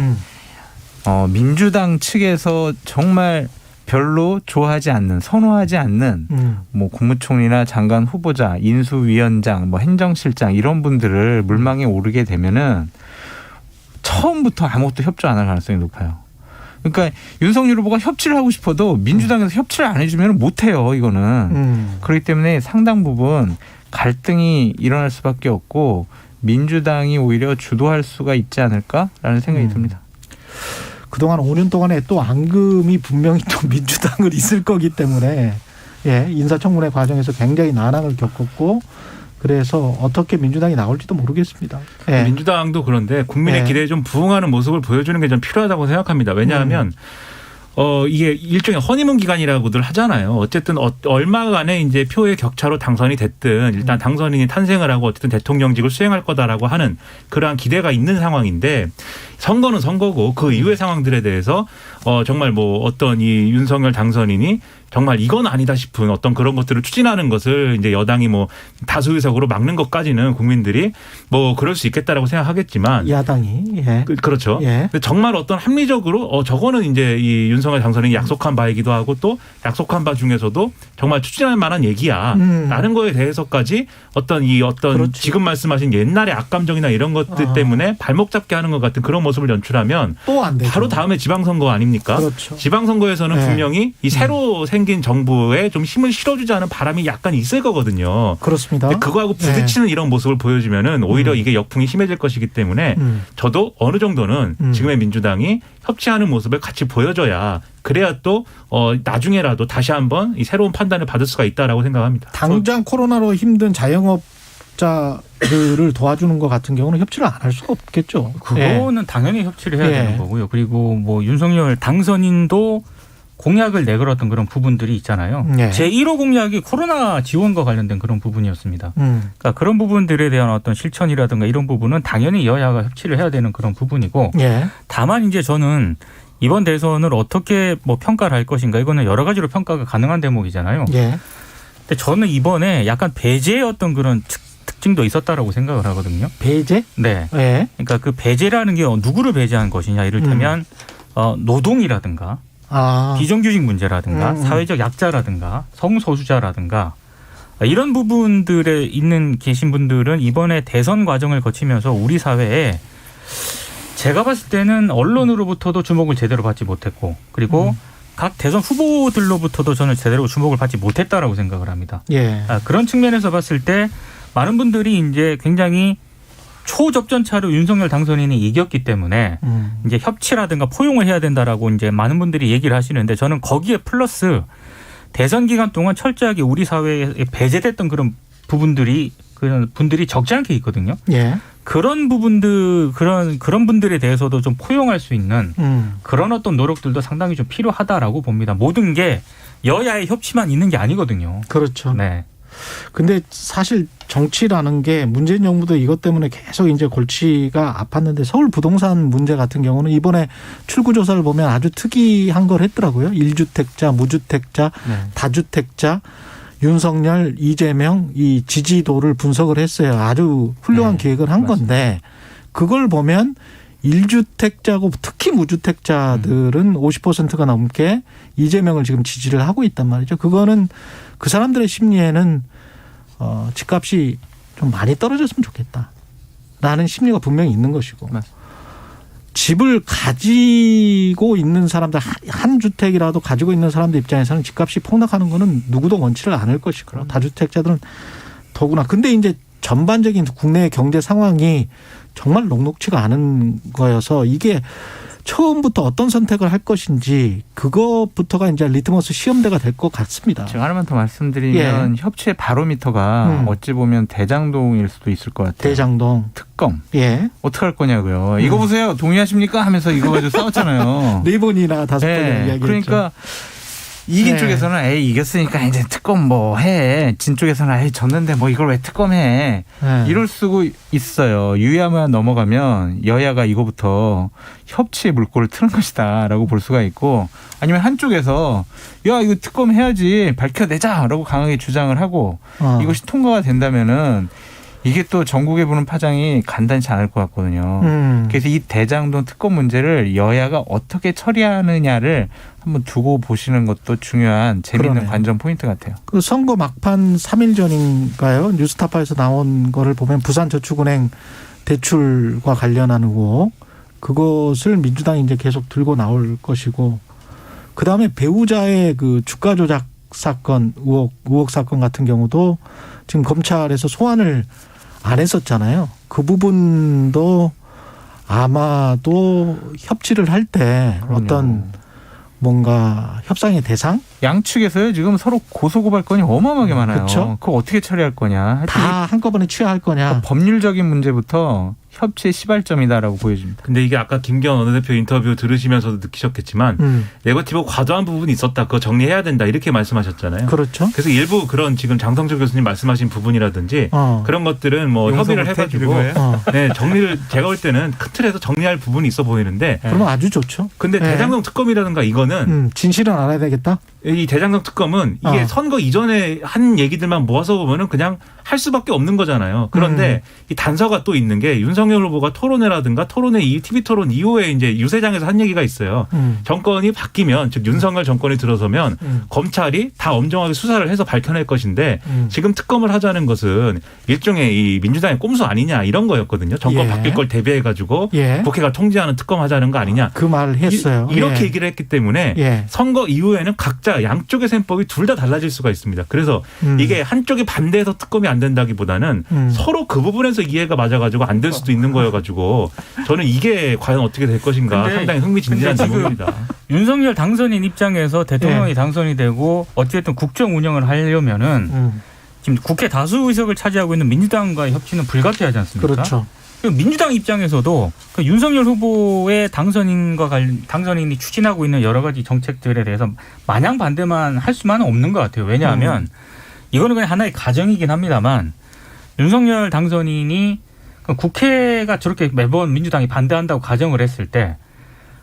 민주당 측에서 정말 별로 좋아하지 않는, 선호하지 않는 뭐 국무총리나 장관 후보자, 인수위원장, 뭐 행정실장 이런 분들을 물망에 오르게 되면은 처음부터 아무것도 협조 안 할 가능성이 높아요. 그러니까 윤석열 후보가 협치를 하고 싶어도 민주당에서 협치를 안 해주면 못 해요. 이거는. 그렇기 때문에 상당 부분 갈등이 일어날 수밖에 없고 민주당이 오히려 주도할 수가 있지 않을까라는 생각이 듭니다. 그동안 5년 동안에 또 앙금이 분명히 또 민주당을 있을 거기 때문에 인사청문회 과정에서 굉장히 난항을 겪었고 그래서 어떻게 민주당이 나올지도 모르겠습니다. 민주당도 그런데 국민의 기대에 좀 부응하는 모습을 보여주는 게 좀 필요하다고 생각합니다. 왜냐하면 이게 일종의 허니문 기간이라고들 하잖아요. 어쨌든 얼마간의 이제 표의 격차로 당선이 됐든 일단 당선인이 탄생을 하고 어쨌든 대통령직을 수행할 거다라고 하는 그러한 기대가 있는 상황인데 선거는 선거고 그 이후의 상황들에 대해서 정말 뭐 어떤 이 윤석열 당선인이 정말 이건 아니다 싶은 어떤 그런 것들을 추진하는 것을 이제 여당이 뭐 다수 의석으로 막는 것까지는 국민들이 뭐 그럴 수 있겠다라고 생각하겠지만 야당이 예. 그렇죠. 예. 근데 정말 어떤 합리적으로 저거는 이제 이 윤석열 당선인이 약속한 바이기도 하고 또 약속한 바 중에서도 정말 추진할 만한 얘기야. 라는 거에 대해서까지 어떤 그렇죠. 지금 말씀하신 옛날의 악감정이나 이런 것들 때문에 발목 잡게 하는 것 같은 그런 모습을 연출하면 또 안 되죠. 바로 다음에 지방선거 아닙니까? 그렇죠. 지방선거에서는 네. 분명히 이 새로 생긴 정부에 좀 힘을 실어주자는 바람이 약간 있을 거거든요. 그렇습니다. 근데 그거하고 부딪히는 이런 모습을 보여주면은 오히려 이게 역풍이 심해질 것이기 때문에 저도 어느 정도는 지금의 민주당이 협치하는 모습을 같이 보여줘야 그래야 또 나중에라도 다시 한번 이 새로운 판단을 받을 수가 있다라고 생각합니다. 당장 코로나로 힘든 자영업자들을 도와주는 것 같은 경우는 협치를 안 할 수가 없겠죠. 그거는 당연히 협치를 해야 되는 거고요. 그리고 뭐 윤석열 당선인도 공약을 내걸었던 그런 부분들이 있잖아요. 제1호 공약이 코로나 지원과 관련된 그런 부분이었습니다. 그러니까 그런 부분들에 대한 어떤 실천이라든가 이런 부분은 당연히 여야가 협치를 해야 되는 그런 부분이고 다만 이제 저는 이번 대선을 어떻게 뭐 평가를 할 것인가 이거는 여러 가지로 평가가 가능한 대목이잖아요. 근데 저는 이번에 약간 배제의 어떤 그런 특징도 있었다라고 생각을 하거든요. 배제? 네. 그러니까 그 배제라는 게 누구를 배제한 것이냐 이를테면 노동이라든가 비정규직 문제라든가 사회적 약자라든가 성소수자라든가 이런 부분들에 계신 분들은 이번에 대선 과정을 거치면서 우리 사회에 제가 봤을 때는 언론으로부터도 주목을 제대로 받지 못했고 그리고 각 대선 후보들로부터도 저는 제대로 주목을 받지 못했다라고 생각을 합니다. 그런 측면에서 봤을 때 많은 분들이 이제 굉장히 초접전차로 윤석열 당선인이 이겼기 때문에 이제 협치라든가 포용을 해야 된다라고 이제 많은 분들이 얘기를 하시는데 저는 거기에 플러스 대선 기간 동안 철저하게 우리 사회에 배제됐던 그런 분들이 적지 않게 있거든요. 그런 부분들 그런 분들에 대해서도 좀 포용할 수 있는 그런 어떤 노력들도 상당히 좀 필요하다라고 봅니다. 모든 게 여야의 협치만 있는 게 아니거든요. 그렇죠. 네. 근데 사실 정치라는 게 문재인 정부도 이것 때문에 계속 이제 골치가 아팠는데 서울 부동산 문제 같은 경우는 이번에 출구조사를 보면 아주 특이한 걸 했더라고요. 1주택자, 무주택자, 다주택자, 윤석열, 이재명 이 지지도를 분석을 했어요. 아주 훌륭한 계획을 한 건데 그걸 보면 1주택자고 특히 무주택자들은 50%가 넘게 이재명을 지금 지지를 하고 있단 말이죠. 그거는 그 사람들의 심리에는 집값이 좀 많이 떨어졌으면 좋겠다라는 심리가 분명히 있는 것이고 집을 가지고 있는 사람들 한 주택이라도 가지고 있는 사람들 입장에서는 집값이 폭락하는 거는 누구도 원치를 않을 것이고 다주택자들은 더구나. 근데 이제 전반적인 국내 경제 상황이 정말 녹록치가 않은 거여서 이게 처음부터 어떤 선택을 할 것인지 그것부터가 이제 리트머스 시험대가 될 것 같습니다. 제가 하나만 더 말씀드리면 협치의 바로미터가 어찌 보면 대장동일 수도 있을 것 같아요. 대장동. 특검. 어떻게 할 거냐고요. 이거 보세요. 동의하십니까? 하면서 이거 가지고 싸웠잖아요. 4번이나 5번이나 이야기했죠. 그러니까 이긴 쪽에서는 에이 이겼으니까 이제 특검 뭐 해. 진 쪽에서는 에이 졌는데 뭐 이걸 왜 특검해. 이럴 수고 있어요. 유야만 넘어가면 여야가 이거부터 협치의 물꼬를 트는 것이다 라고 볼 수가 있고 아니면 한쪽에서 야 이거 특검 해야지 밝혀내자 라고 강하게 주장을 하고 이것이 통과가 된다면은 이게 또 전국에 부는 파장이 간단치 않을 것 같거든요. 그래서 이 대장동 특검 문제를 여야가 어떻게 처리하느냐를 한번 두고 보시는 것도 중요한 재미있는 관전 포인트 같아요. 그 선거 막판 3일 전인가요? 뉴스타파에서 나온 거를 보면 부산저축은행 대출과 관련한 의혹 그것을 민주당이 이제 계속 들고 나올 것이고 그다음에 배우자의 그 주가 조작 사건 의혹 사건 같은 경우도 지금 검찰에서 소환을 안 했었잖아요. 그 부분도 아마도 협치를 할 때 어떤 뭔가 협상의 대상? 양측에서요 지금 서로 고소고발건이 어마어마하게 많아요. 그거 어떻게 처리할 거냐. 다 한꺼번에 취하할 거냐. 법률적인 문제부터 협치의 시발점이다라고 보여집니다. 근데 이게 아까 김기현 원내대표 인터뷰 들으시면서도 느끼셨겠지만 네거티브 과도한 부분이 있었다. 그거 정리해야 된다. 이렇게 말씀하셨잖아요. 그렇죠. 그래서 일부 그런 지금 장성철 교수님 말씀하신 부분이라든지 그런 것들은 뭐 협의를 해가지고 정리를 제가 볼 때는 큰 틀에서 정리할 부분이 있어 보이는데 그러면 아주 좋죠. 근데 대장동 특검이라든가 이거는 진실은 알아야 되겠다. 이 대장동 특검은 이게 선거 이전에 한 얘기들만 모아서 보면은 그냥 할 수밖에 없는 거잖아요. 그런데 이 단서가 또 있는 게 윤석열 후보가 토론회라든가 토론회 TV 토론 이후에 이제 유세장에서 한 얘기가 있어요. 정권이 바뀌면 즉 윤석열 정권이 들어서면 검찰이 다 엄정하게 수사를 해서 밝혀낼 것인데 지금 특검을 하자는 것은 일종의 이 민주당의 꼼수 아니냐 이런 거였거든요. 정권 바뀔 걸 대비해 가지고 국회가 통제하는 특검 하자는 거 아니냐. 그 말을 했어요. 이렇게 얘기를 했기 때문에 선거 이후에는 각자 양쪽의 셈법이 둘 다 달라질 수가 있습니다. 그래서 이게 한쪽이 반대해서 특검이 안 된다기보다는 서로 그 부분에서 이해가 맞아가지고 안 될 수도 있는 거여가지고 저는 이게 과연 어떻게 될 것인가 상당히 흥미진진한 질문입니다. 윤석열 당선인 입장에서 대통령이 당선이 되고 어쨌든 국정 운영을 하려면은 지금 국회 다수 의석을 차지하고 있는 민주당과의 협치는 불가피하지 않습니까? 그렇죠. 민주당 입장에서도 그 윤석열 후보의 당선인이 추진하고 있는 여러 가지 정책들에 대해서 마냥 반대만 할 수만은 없는 것 같아요. 왜냐하면 이거는 그냥 하나의 가정이긴 합니다만 윤석열 당선인이 국회가 저렇게 매번 민주당이 반대한다고 가정을 했을 때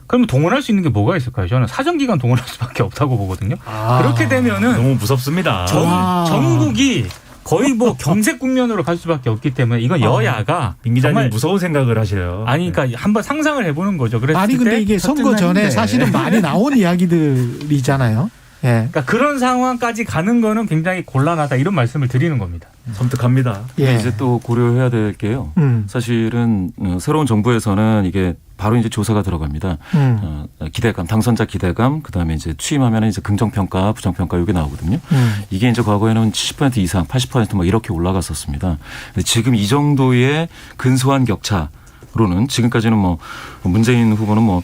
그러면 동원할 수 있는 게 뭐가 있을까요? 저는 사정기간 동원할 수밖에 없다고 보거든요. 그렇게 되면은 너무 무섭습니다. 전국이 거의 뭐 경색 국면으로 갈 수밖에 없기 때문에 이건 여야가 임 기자님 무서운 생각을 하셔요. 아니 그러니까 한번 상상을 해보는 거죠. 아니 근데 이게 선거 전에 사실은 많이 나온 이야기들이잖아요. 그러니까 그런 상황까지 가는 거는 굉장히 곤란하다 이런 말씀을 드리는 겁니다. 섬뜩합니다. 이제 또 고려해야 될 게요. 사실은 새로운 정부에서는 이게 바로 이제 조사가 들어갑니다. 기대감, 당선자 기대감, 그다음에 이제 취임하면 이제 긍정평가, 부정평가 이게 나오거든요. 이게 이제 과거에는 70% 이상, 80% 막 이렇게 올라갔었습니다. 근데 지금 이 정도의 근소한 격차로는 지금까지는 뭐 문재인 후보는 뭐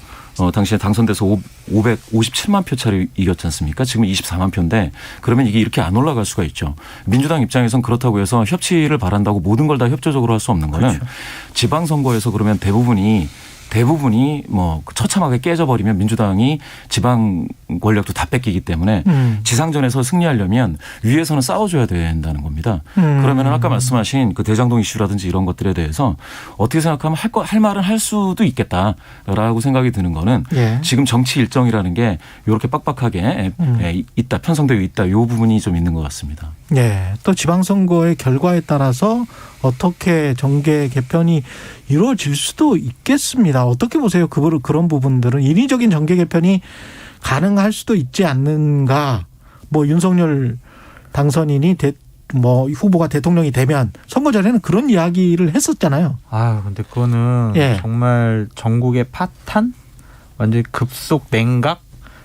당시에 당선돼서 557만 표 차로 이겼지 않습니까? 지금 24만 표인데 그러면 이게 이렇게 안 올라갈 수가 있죠. 민주당 입장에선 그렇다고 해서 협치를 바란다고 모든 걸 다 협조적으로 할 수 없는 거는 그렇죠. 지방선거에서 그러면 대부분이 뭐 처참하게 깨져버리면 민주당이 지방 권력도 다 뺏기기 때문에 지상전에서 승리하려면 위에서는 싸워줘야 된다는 겁니다. 그러면 아까 말씀하신 그 대장동 이슈라든지 이런 것들에 대해서 어떻게 생각하면 할 말은 할 수도 있겠다라고 생각이 드는 거는 지금 정치 일정이라는 게 이렇게 빡빡하게 있다, 편성되어 있다 이 부분이 좀 있는 것 같습니다. 또 지방선거의 결과에 따라서 어떻게 정계 개편이 이루어질 수도 있겠습니다. 어떻게 보세요? 그런 부분들은 인위적인 정계 개편이 가능할 수도 있지 않는가. 뭐 윤석열 당선인이 후보가 대통령이 되면 선거 전에는 그런 이야기를 했었잖아요. 근데 그거는 정말 전국의 파탄? 완전히 급속 냉각?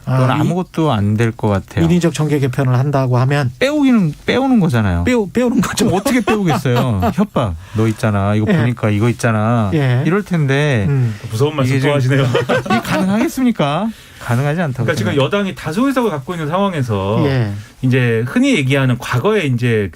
그건 아무것도 안 될 것 같아요. 인위적 정계 개편을 한다고 하면 빼오는 거잖아요. 빼오는 거죠. 그럼 어떻게 빼오겠어요? 협박. 너 있잖아. 이거 보니까 이거 있잖아. 이럴 텐데. 무서운 말씀 또 하시네요. 이게 가능하겠습니까? 가능하지 않다고. 그러니까 지금 여당이 다수 의석을 갖고 있는 상황에서 이제 흔히 얘기하는 과거에 이제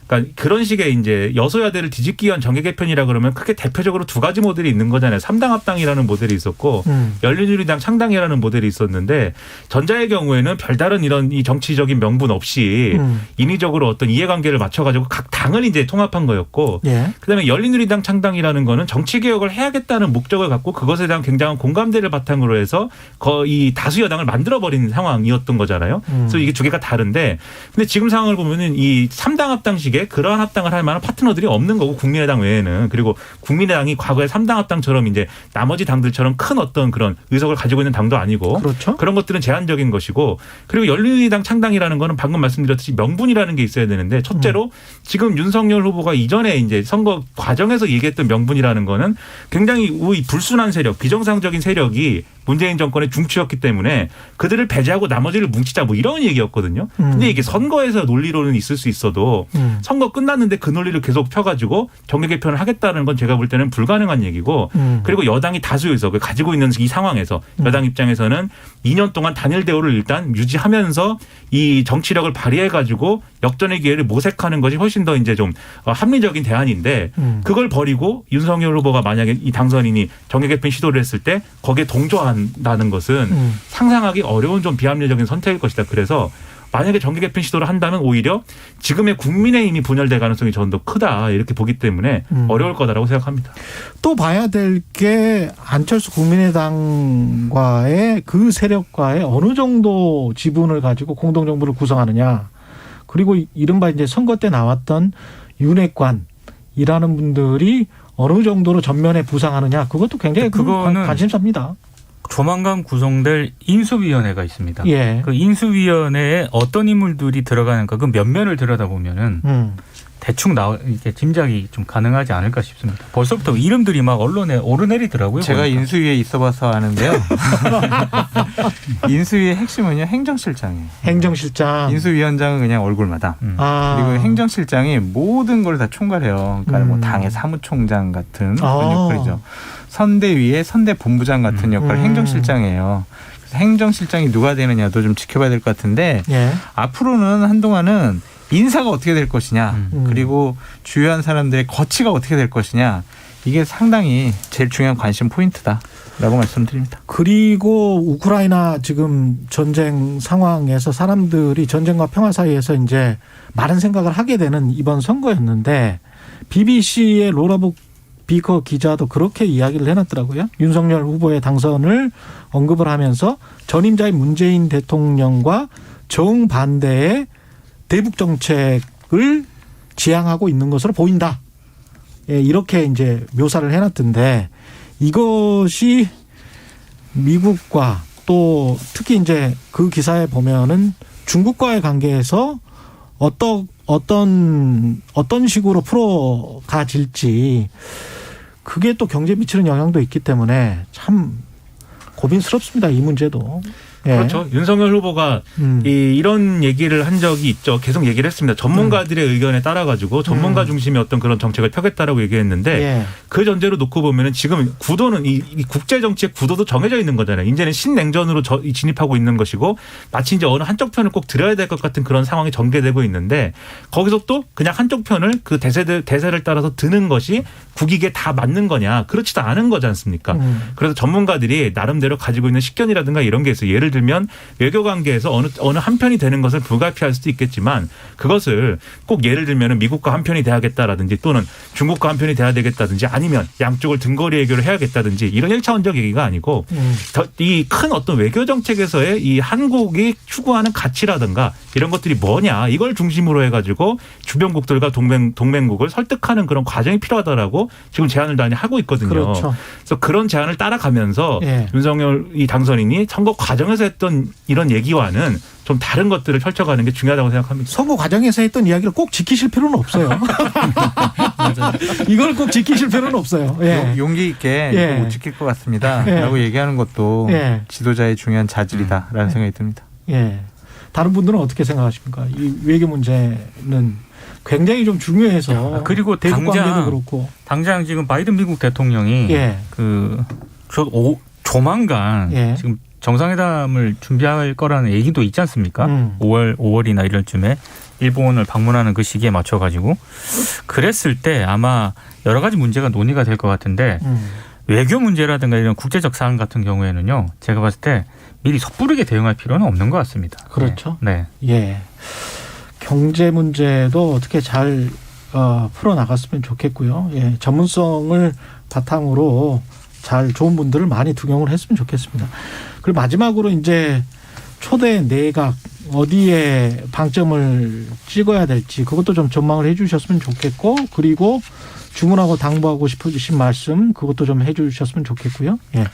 그러니까 그런 식의 이제 여소야대를 뒤집기 위한 정계 개편이라 그러면 크게 대표적으로 두 가지 모델이 있는 거잖아요. 3당 합당이라는 모델이 있었고 열린우리당 창당이라는 모델이 있었는데 전자의 경우에는 별다른 이런 이 정치적인 명분 없이 인위적으로 어떤 이해관계를 맞춰가지고 각 당을 이제 통합한 거였고 그다음에 열린우리당 창당이라는 거는 정치 개혁을 해야겠다는 목적을 갖고 그것에 대한 굉장한 공감대를 바탕으로 해서 거의 다수 여당을 만들어버린 상황이었던 거잖아요. 그래서 이게 두 개가 다른데 근데 지금 상황을 보면은 이 3당 합당식 그러한 합당을 할 만한 파트너들이 없는 거고 국민의당 외에는 그리고 국민의당이 과거에 3당 합당처럼 이제 나머지 당들처럼 큰 어떤 그런 의석을 가지고 있는 당도 아니고 그렇죠. 그런 것들은 제한적인 것이고 그리고 열린우리당 창당이라는 거는 방금 말씀드렸듯이 명분이라는 게 있어야 되는데 첫째로 지금 윤석열 후보가 이전에 이제 선거 과정에서 얘기했던 명분이라는 거는 굉장히 불순한 세력, 비정상적인 세력이 문재인 정권의 중추였기 때문에 그들을 배제하고 나머지를 뭉치자 뭐 이런 얘기였거든요. 근데 이게 선거에서 논리로는 있을 수 있어도 선거 끝났는데 그 논리를 계속 펴가지고 정계 개편을 하겠다는 건 제가 볼 때는 불가능한 얘기고 그리고 여당이 다수 의석을 가지고 있는 이 상황에서 여당 입장에서는 2년 동안 단일 대우를 일단 유지하면서 이 정치력을 발휘해가지고 역전의 기회를 모색하는 것이 훨씬 더 이제 좀 합리적인 대안인데 그걸 버리고 윤석열 후보가 만약에 이 당선인이 정계 개편 시도를 했을 때 거기에 동조한다는 것은 상상하기 어려운 좀 비합리적인 선택일 것이다. 그래서 만약에 정계 개편 시도를 한다면 오히려 지금의 국민의힘이 분열될 가능성이 저는 더 크다 이렇게 보기 때문에 어려울 거다라고 생각합니다. 또 봐야 될 게 안철수 국민의당과의 그 세력과의 어느 정도 지분을 가지고 공동정부를 구성하느냐. 그리고 이른바 이제 선거 때 나왔던 윤핵관이라는 분들이 어느 정도로 전면에 부상하느냐. 그것도 굉장히 그거는 관심사입니다. 조만간 구성될 인수위원회가 있습니다. 예. 그 인수위원회에 어떤 인물들이 들어가는가 그 면면을 들여다보면은 대충 이렇게 짐작이 좀 가능하지 않을까 싶습니다. 벌써부터 이름들이 막 언론에 오르내리더라고요. 제가 보니까. 인수위에 있어봐서 아는데요. 인수위의 핵심은요 행정실장이에요. 행정실장. 인수위원장은 그냥 얼굴마다. 그리고 행정실장이 모든 걸 다 총괄해요. 그러니까 뭐 당의 사무총장 같은 그런 역할이죠. 선대위의 선대본부장 같은 역할 행정실장이에요. 그래서 행정실장이 누가 되느냐도 좀 지켜봐야 될 것 같은데 앞으로는 한동안은 인사가 어떻게 될 것이냐 그리고 주요한 사람들의 거치가 어떻게 될 것이냐 이게 상당히 제일 중요한 관심 포인트다라고 말씀드립니다. 그리고 우크라이나 지금 전쟁 상황에서 사람들이 전쟁과 평화 사이에서 이제 많은 생각을 하게 되는 이번 선거였는데 BBC의 로라 비커 기자도 그렇게 이야기를 해놨더라고요. 윤석열 후보의 당선을 언급을 하면서 전임자인 문재인 대통령과 정반대의 대북 정책을 지향하고 있는 것으로 보인다. 예, 이렇게 이제 묘사를 해놨던데 이것이 미국과 또 특히 이제 그 기사에 보면은 중국과의 관계에서 어떤 식으로 풀어가질지 그게 또 경제에 미치는 영향도 있기 때문에 참 고민스럽습니다. 이 문제도. 예. 그렇죠. 윤석열 후보가 이런 얘기를 한 적이 있죠. 계속 얘기를 했습니다. 전문가들의 의견에 따라가지고 전문가 중심의 어떤 그런 정책을 펴겠다라고 얘기했는데 그 전제로 놓고 보면은 지금 구도는 이 국제 정치의 구도도 정해져 있는 거잖아요. 이제는 신냉전으로 진입하고 있는 것이고 마치 이제 어느 한쪽 편을 꼭 들어야 될 것 같은 그런 상황이 전개되고 있는데 거기서 또 그냥 한쪽 편을 그 대세를 따라서 드는 것이 국익에 다 맞는 거냐 그렇지도 않은 거지 않습니까? 그래서 전문가들이 나름대로 가지고 있는 식견이라든가 이런 게 있어요. 예를 들면 외교 관계에서 어느 한 편이 되는 것을 불가피할 수도 있겠지만 그것을 꼭 예를 들면 미국과 한 편이 돼야겠다라든지 또는 중국과 한 편이 돼야 되겠다든지 아니면 양쪽을 등거리 외교를 해야겠다든지 이런 1차원적 얘기가 아니고 이 큰 어떤 외교 정책에서의 이 한국이 추구하는 가치라든가 이런 것들이 뭐냐 이걸 중심으로 해가지고 주변국들과 동맹국을 설득하는 그런 과정이 필요하다라고 지금 제안을 많이 하고 있거든요. 그렇죠. 그래서 그런 제안을 따라가면서 윤석열 이 당선인이 선거 과정에서 했던 이런 얘기와는 좀 다른 것들을 펼쳐가는 게 중요하다고 생각합니다. 선거 과정에서 했던 이야기를 꼭 지키실 필요는 없어요. 이걸 꼭 지키실 필요는 없어요. 예. 용기 있게 이거 못 지킬 것 같습니다. 라고 얘기하는 것도 지도자의 중요한 자질이다라는 생각이 듭니다. 예. 다른 분들은 어떻게 생각하십니까? 이 외교 문제는 굉장히 좀 중요해서 그리고 대북 관계도 그렇고 당장 지금 바이든 미국 대통령이 조만간 지금 정상회담을 준비할 거라는 얘기도 있지 않습니까? 5월이나 이럴 쯤에 일본을 방문하는 그 시기에 맞춰가지고 그랬을 때 아마 여러 가지 문제가 논의가 될 것 같은데 외교 문제라든가 이런 국제적 사안 같은 경우에는요. 제가 봤을 때 미리 섣부르게 대응할 필요는 없는 것 같습니다. 그렇죠. 네. 예. 경제 문제도 어떻게 잘 풀어나갔으면 좋겠고요. 예. 전문성을 바탕으로 잘 좋은 분들을 많이 등용을 했으면 좋겠습니다. 그리고 마지막으로 이제 초대 내각 어디에 방점을 찍어야 될지 그것도 좀 전망을 해 주셨으면 좋겠고 그리고 주문하고 당부하고 싶으신 말씀 그것도 좀 해 주셨으면 좋겠고요. 예.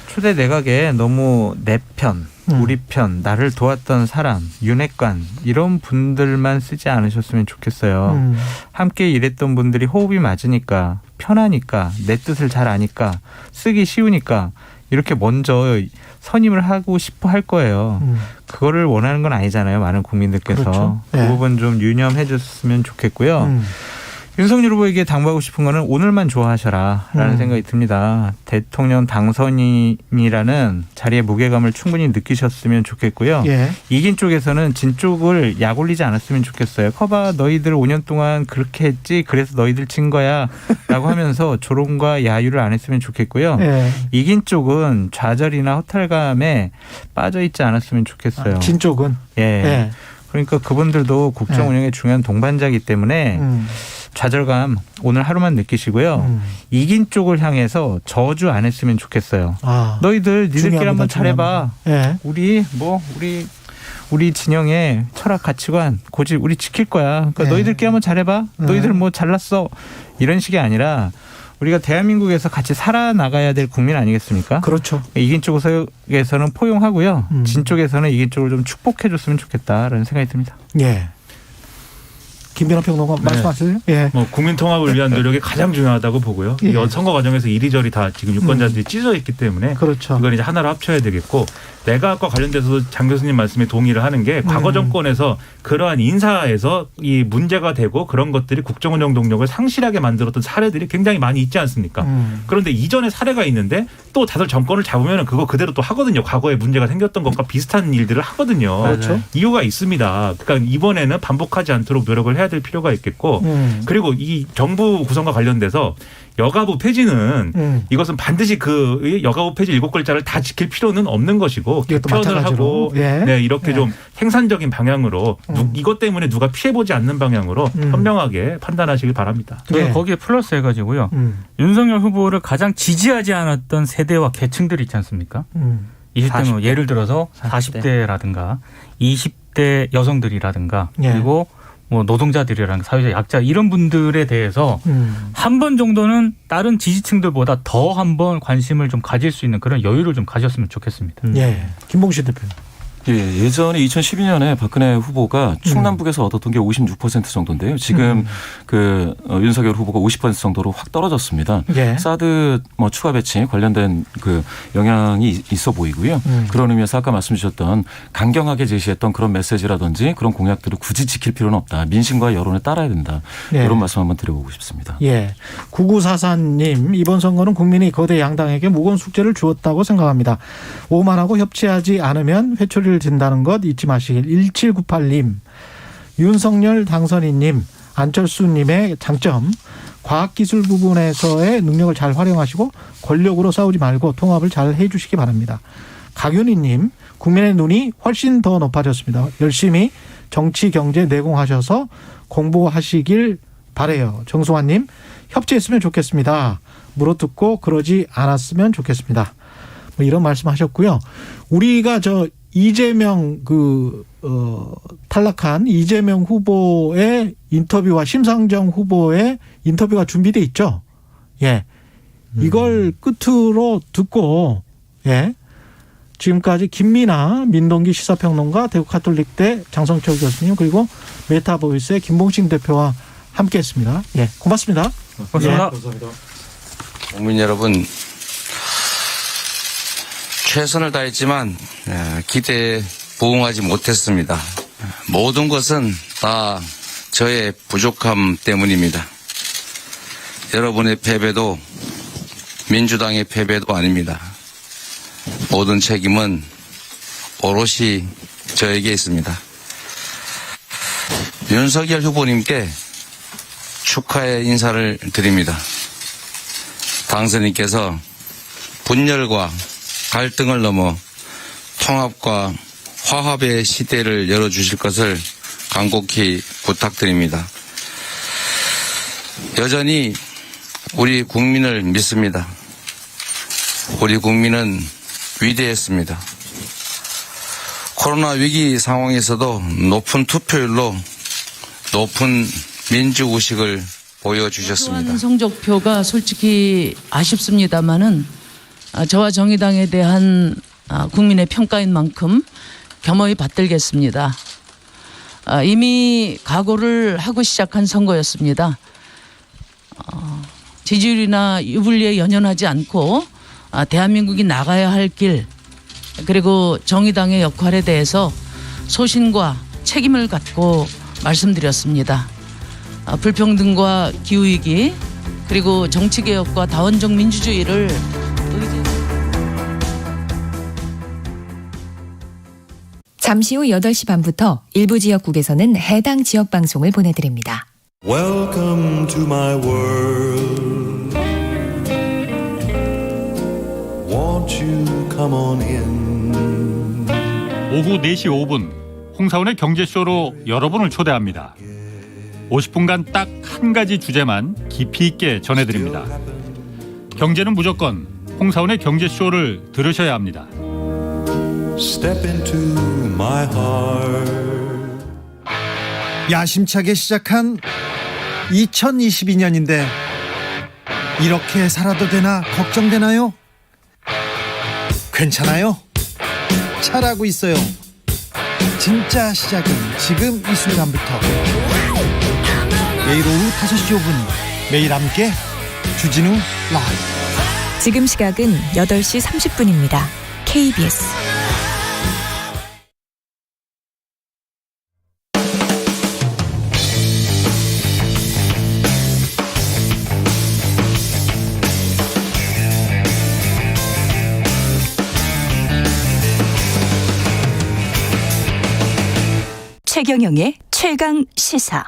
초대 내각에 너무 내 편, 우리 편, 나를 도왔던 사람, 윤핵관 이런 분들만 쓰지 않으셨으면 좋겠어요. 함께 일했던 분들이 호흡이 맞으니까 편하니까 내 뜻을 잘 아니까 쓰기 쉬우니까 이렇게 먼저 선임을 하고 싶어 할 거예요. 그거를 원하는 건 아니잖아요. 많은 국민들께서. 그렇죠. 그 부분 좀 유념해 줬으면 좋겠고요. 윤석열 후보에게 당부하고 싶은 거는 오늘만 좋아하셔라라는 생각이 듭니다. 대통령 당선인이라는 자리의 무게감을 충분히 느끼셨으면 좋겠고요. 이긴 쪽에서는 진 쪽을 약 올리지 않았으면 좋겠어요. 커봐 너희들 5년 동안 그렇게 했지 그래서 너희들 진 거야 라고 하면서 조롱과 야유를 안 했으면 좋겠고요. 이긴 쪽은 좌절이나 허탈감에 빠져있지 않았으면 좋겠어요. 진 쪽은? 그러니까 그분들도 국정 운영의 중요한 동반자이기 때문에 좌절감 오늘 하루만 느끼시고요. 이긴 쪽을 향해서 저주 안 했으면 좋겠어요. 너희들 니들끼리 한번 잘해봐. 우리 진영의 철학 가치관 고집 우리 지킬 거야. 그러니까 너희들끼리 한번 잘해봐. 너희들 뭐 잘났어. 이런 식이 아니라 우리가 대한민국에서 같이 살아나가야 될 국민 아니겠습니까? 그렇죠. 이긴 쪽에서는 포용하고요. 진 쪽에서는 이긴 쪽을 좀 축복해 줬으면 좋겠다라는 생각이 듭니다. 예. 김변호 평론가 말씀하세요. 예. 뭐 국민 통합을 위한 노력이 가장 중요하다고 보고요. 예. 선거 과정에서 이리저리 다 지금 유권자들이 찢어져 있기 때문에 그렇죠. 이걸 이제 하나로 합쳐야 되겠고 내각과 관련돼서도 장 교수님 말씀에 동의를 하는 게 과거 정권에서 그러한 인사에서 이 문제가 되고 그런 것들이 국정운영 동력을 상실하게 만들었던 사례들이 굉장히 많이 있지 않습니까? 그런데 이전에 사례가 있는데 또 다들 정권을 잡으면 그거 그대로 또 하거든요. 과거에 문제가 생겼던 것과 비슷한 일들을 하거든요. 그렇죠. 이유가 있습니다. 그러니까 이번에는 반복하지 않도록 노력을 해야 될 필요가 있겠고 그리고 이 정부 구성과 관련돼서 여가부 폐지는 이것은 반드시 그 여가부 폐지 7글자를 다 지킬 필요는 없는 것이고 개편을 하고 이렇게 좀 생산적인 방향으로 이것 때문에 누가 피해보지 않는 방향으로 현명하게 판단하시길 바랍니다. 저는 거기에 플러스 해가지고요. 윤석열 후보를 가장 지지하지 않았던 세대와 계층들이 있지 않습니까? 20대면 예를 들어서 40대라든가 20대 여성들이라든가 그리고 뭐 노동자들이랑 사회적 약자 이런 분들에 대해서 한 번 정도는 다른 지지층들보다 더 한 번 관심을 좀 가질 수 있는 그런 여유를 좀 가졌으면 좋겠습니다. 예, 김봉신 대표. 예, 예전에 2012년에 박근혜 후보가 충남북에서 얻었던 게 56% 정도인데요. 지금 그 윤석열 후보가 50% 정도로 확 떨어졌습니다. 예. 사드 뭐 추가 배치 관련된 그 영향이 있어 보이고요. 그런 의미에서 아까 말씀 주셨던 강경하게 제시했던 그런 메시지라든지 그런 공약들을 굳이 지킬 필요는 없다. 민심과 여론에 따라야 된다. 예. 이런 말씀 한번 드려보고 싶습니다. 예, 9944님 이번 선거는 국민이 거대 양당에게 무거운 숙제를 주었다고 생각합니다. 오만하고 협치하지 않으면 회초리를 진다는 것 잊지 마시길. 1798님 윤석열 당선인님 안철수님의 장점 과학기술 부분에서의 능력을 잘 활용하시고 권력으로 싸우지 말고 통합을 잘 해주시기 바랍니다. 강윤희님 국민의 눈이 훨씬 더 높아졌습니다. 열심히 정치 경제 내공하셔서 공부하시길 바래요. 정수환님 협치했으면 좋겠습니다. 물어뜯고 그러지 않았으면 좋겠습니다. 뭐 이런 말씀하셨고요. 우리가 이재명 탈락한 이재명 후보의 인터뷰와 심상정 후보의 인터뷰가 준비돼 있죠. 예, 이걸 끝으로 듣고 지금까지 김민아 민동기 시사평론가 대구 카톨릭대 장성철 교수님 그리고 메타보이스의 김봉신 대표와 함께했습니다. 예, 고맙습니다. 고맙습니다. 감사합니다. 국민 여러분. 최선을 다했지만 기대에 부응하지 못했습니다. 모든 것은 다 저의 부족함 때문입니다. 여러분의 패배도 민주당의 패배도 아닙니다. 모든 책임은 오롯이 저에게 있습니다. 윤석열 후보님께 축하의 인사를 드립니다. 당선인께서 분열과 갈등을 넘어 통합과 화합의 시대를 열어주실 것을 간곡히 부탁드립니다. 여전히 우리 국민을 믿습니다. 우리 국민은 위대했습니다. 코로나 위기 상황에서도 높은 투표율로 높은 민주의식을 보여주셨습니다. 성적표가 솔직히 아쉽습니다마는 저와 정의당에 대한 국민의 평가인 만큼 겸허히 받들겠습니다. 이미 각오를 하고 시작한 선거였습니다. 지지율이나 유불리에 연연하지 않고 대한민국이 나가야 할 길 그리고 정의당의 역할에 대해서 소신과 책임을 갖고 말씀드렸습니다. 불평등과 기후위기 그리고 정치개혁과 다원적 민주주의를 잠시 후 8시 반부터 일부 지역국에서는 해당 지역 방송을 보내드립니다. Welcome to my world. Won't you come on in? 오후 4시 5분 홍사원의 경제쇼로 여러분을 초대합니다. 50분간 딱 한 가지 주제만 깊이 있게 전해드립니다. 경제는 무조건 홍사원의 경제쇼를 들으셔야 합니다. Step into my heart. 야심차게 시작한 2022년인데 이렇게 살아도 되나 걱정되나요? 괜찮아요. 잘하고 있어요. 진짜 시작은 지금 이 순간부터. 매일 오후 5시 5분 매일 함께 주진우 라이브. 지금 시각은 8시 30분입니다. KBS 최경영의 최강 시사.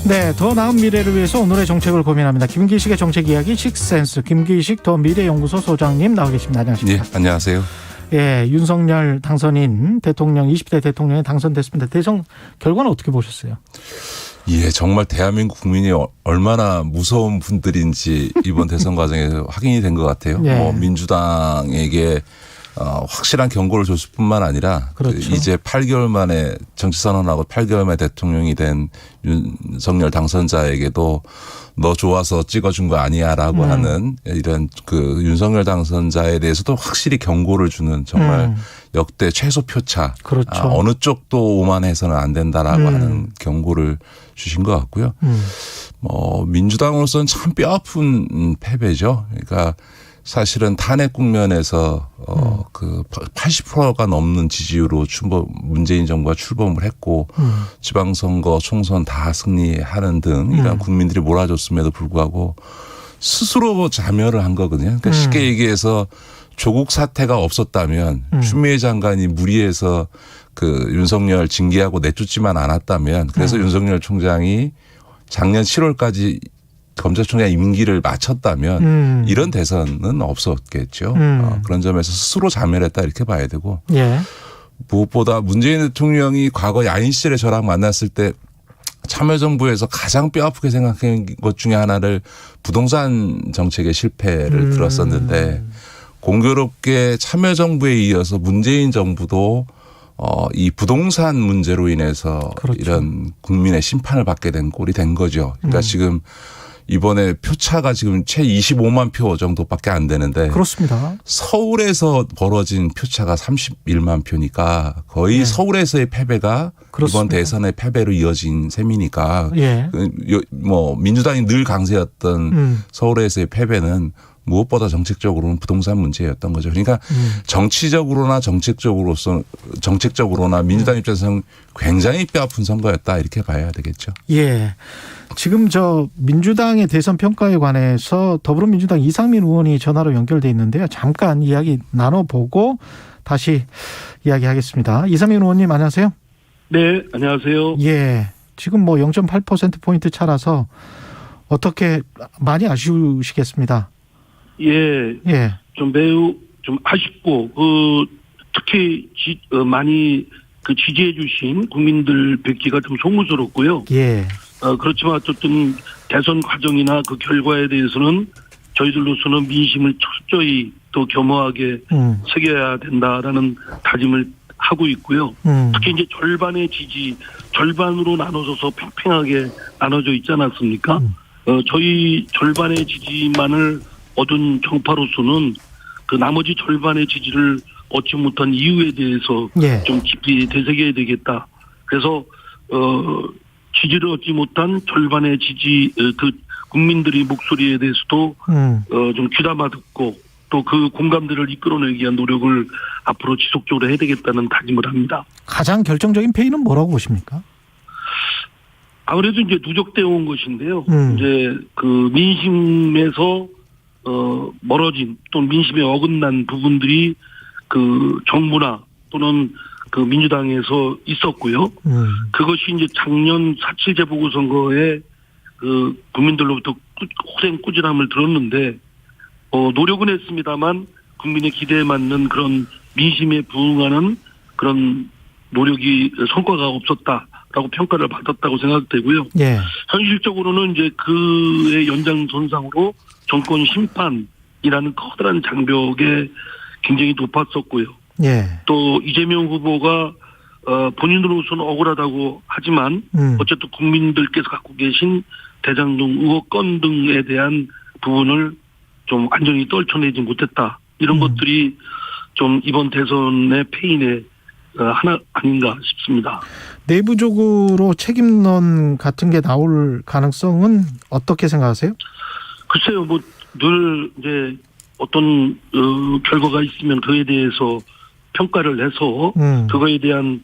네, 더 나은 미래를 위해서 오늘의 정책을 고민합니다. 김기식의 정책 이야기 식센스. 김기식 더 미래연구소 소장님 나와 계십니다. 안녕하십니까? 네, 안녕하세요. 예, 윤석열 당선인 대통령 20대 대통령에 당선됐습니다. 대선 결과는 어떻게 보셨어요? 예, 정말 대한민국 국민이 얼마나 무서운 분들인지 이번 대선 과정에서 확인이 된 것 같아요. 네. 뭐 민주당에게 확실한 경고를 줬을 뿐만 아니라 그렇죠. 이제 8개월 만에 정치선언하고 8개월 만에 대통령이 된 윤석열 당선자에게도 너 좋아서 찍어준 거 아니야라고 하는 이런 그 윤석열 당선자에 대해서도 확실히 경고를 주는 정말 역대 최소 표차. 그렇죠. 어느 쪽도 오만해서는 안 된다라고 하는 경고를 주신 것 같고요. 민주당으로서는 참 뼈아픈 패배죠. 그러니까 사실은 탄핵 국면에서 그 80%가 넘는 지지율로 문재인 정부가 출범을 했고 지방선거 총선 다 승리하는 등 이런 국민들이 몰아줬음에도 불구하고 스스로 자멸을 한 거거든요. 그러니까 쉽게 얘기해서 조국 사태가 없었다면 추미애 장관이 무리해서 그 윤석열 징계하고 내쫓지만 않았다면 그래서 윤석열 총장이 작년 7월까지 검찰총장 임기를 마쳤다면 이런 대선은 없었겠죠. 그런 점에서 스스로 자멸했다 이렇게 봐야 되고 예. 무엇보다 문재인 대통령이 과거 야인 시절에 저랑 만났을 때 참여정부에서 가장 뼈아프게 생각한 것 중에 하나를 부동산 정책의 실패를 들었었는데 공교롭게 참여정부에 이어서 문재인 정부도 이 부동산 문제로 인해서 그렇죠. 이런 국민의 심판을 받게 된 꼴이 된 거죠. 그러니까 지금 이번에 표차가 지금 채 25만 표 정도밖에 안 되는데 그렇습니다. 서울에서 벌어진 표차가 31만 표니까 거의 서울에서의 패배가 그렇습니다. 이번 대선의 패배로 이어진 셈이니까 예. 뭐 민주당이 늘 강세였던 서울에서의 패배는 무엇보다 정책적으로는 부동산 문제였던 거죠. 그러니까 정치적으로나 정책적으로나 민주당 입장에서는 굉장히 뼈아픈 선거였다 이렇게 봐야 되겠죠. 예. 지금 민주당의 대선 평가에 관해서 더불어민주당 이상민 의원이 전화로 연결돼 있는데요. 잠깐 이야기 나눠보고 다시 이야기하겠습니다. 이상민 의원님 안녕하세요. 네, 안녕하세요. 예. 지금 0.8%포인트 차라서 어떻게 많이 아쉬우시겠습니다. 예. 좀 매우 좀 아쉽고 특히 많이 지지해 주신 국민들 뵙기가 좀 송구스럽고요. 예. 그렇지만 어쨌든 대선 과정이나 그 결과에 대해서는 저희들로서는 민심을 철저히 또 겸허하게 새겨야 된다라는 다짐을 하고 있고요. 특히 이제 절반의 지지, 절반으로 나눠져서 팽팽하게 나눠져 있지 않았습니까? 저희 절반의 지지만을 얻은 정파로서는 그 나머지 절반의 지지를 얻지 못한 이유에 대해서 좀 깊이 되새겨야 되겠다. 그래서 지지를 얻지 못한 절반의 지지 그 국민들의 목소리에 대해서도 좀 귀담아 듣고 또 그 공감대를 이끌어내기 위한 노력을 앞으로 지속적으로 해야 되겠다는 다짐을 합니다. 가장 결정적인 페이는 뭐라고 보십니까? 아무래도 이제 누적되어 온 것인데요. 이제 그 민심에서 멀어진 또 민심에 어긋난 부분들이 그 정부나 또는 그 민주당에서 있었고요. 그것이 이제 작년 4.7 재보궐선거에 그 국민들로부터 호생 꾸준함을 들었는데 노력은 했습니다만 국민의 기대에 맞는 그런 민심에 부응하는 그런 노력이 성과가 없었다라고 평가를 받았다고 생각되고요. 예. 현실적으로는 이제 그의 연장선상으로 정권 심판이라는 커다란 장벽에 굉장히 높았었고요. 예. 또 이재명 후보가 본인으로서는 억울하다고 하지만 어쨌든 국민들께서 갖고 계신 대장동 의혹건 등에 대한 부분을 좀 완전히 떨쳐내지 못했다. 이런 것들이 좀 이번 대선의 패인의 하나 아닌가 싶습니다. 내부적으로 책임론 같은 게 나올 가능성은 어떻게 생각하세요? 글쎄요, 뭐 늘 이제 어떤 결과가 있으면 그에 대해서 평가를 해서 그거에 대한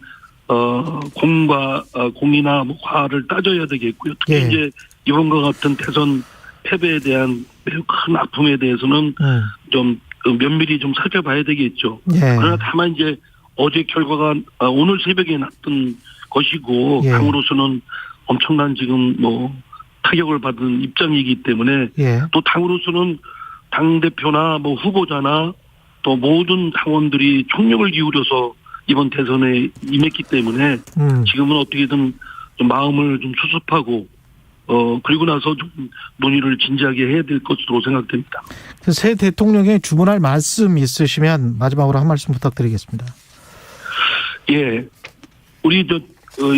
공이나 뭐 과를 따져야 되겠고요. 특히 예. 이제 이번과 같은 대선 패배에 대한 매우 큰 아픔에 대해서는 좀 면밀히 좀 살펴봐야 되겠죠. 예. 그러나 다만 이제 어제 결과가 오늘 새벽에 났던 것이고 예. 당으로서는 엄청난 지금 뭐 타격을 받은 입장이기 때문에 예. 또 당으로서는 당대표나 뭐 후보자나 또 모든 당원들이 총력을 기울여서 이번 대선에 임했기 때문에 지금은 어떻게든 좀 마음을 좀 수습하고 그리고 나서 좀 논의를 진지하게 해야 될 것으로 생각됩니다. 새 대통령에 주문할 말씀 있으시면 마지막으로 한 말씀 부탁드리겠습니다. 예, 우리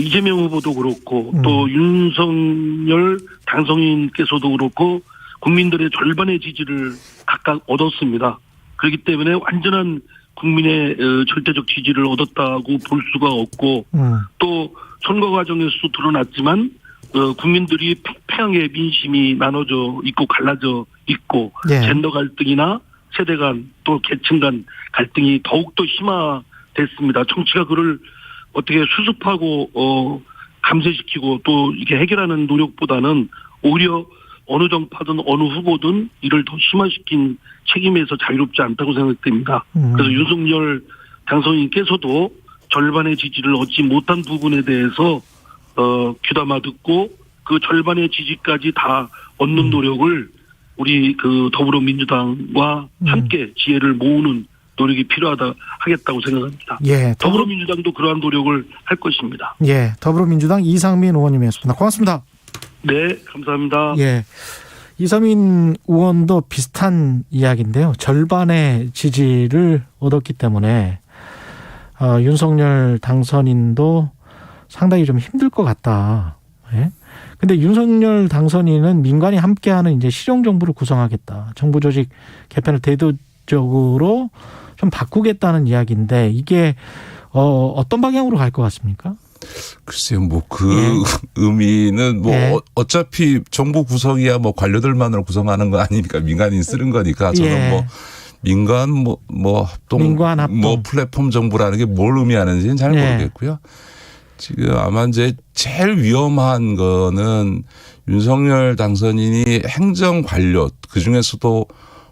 이재명 후보도 그렇고 또 윤석열 당선인께서도 그렇고 국민들의 절반의 지지를 각각 얻었습니다. 그렇기 때문에 완전한 국민의 절대적 지지를 얻었다고 볼 수가 없고 또 선거 과정에서도 드러났지만 국민들이 팽팽하게 민심이 나눠져 있고 갈라져 있고 예. 젠더 갈등이나 세대 간 또 계층 간 갈등이 더욱더 심화됐습니다. 정치가 그를 어떻게 수습하고 감쇄시키고 또 이게 해결하는 노력보다는 오히려 어느 정파든 어느 후보든 이를 더 심화시킨 책임에서 자유롭지 않다고 생각됩니다. 그래서 윤석열 당선인께서도 절반의 지지를 얻지 못한 부분에 대해서 귀담아 듣고 그 절반의 지지까지 다 얻는 노력을 우리 그 더불어민주당과 함께 지혜를 모으는 노력이 하겠다고 생각합니다. 예, 더불어민주당도 그러한 노력을 할 것입니다. 예, 더불어민주당 이상민 의원님이었습니다. 고맙습니다. 네, 감사합니다. 예, 이상민 의원도 비슷한 이야기인데요. 절반의 지지를 얻었기 때문에 윤석열 당선인도 상당히 좀 힘들 것 같다. 예? 근데 윤석열 당선인은 민간이 함께하는 이제 실용 정부를 구성하겠다. 정부 조직 개편을 대도적으로 좀 바꾸겠다는 이야기인데 이게 어떤 방향으로 갈 것 같습니까? 글쎄요, 뭐 의미는 뭐 예. 어차피 정부 구성이야 뭐 관료들만으로 구성하는 거 아니니까 민간인 쓰는 거니까 저는 예. 뭐 민간 합동 뭐 플랫폼 정부라는 게 뭘 의미하는지는 잘 예. 모르겠고요. 지금 아마 이제 제일 위험한 거는 윤석열 당선인이 행정 관료 그 중에서도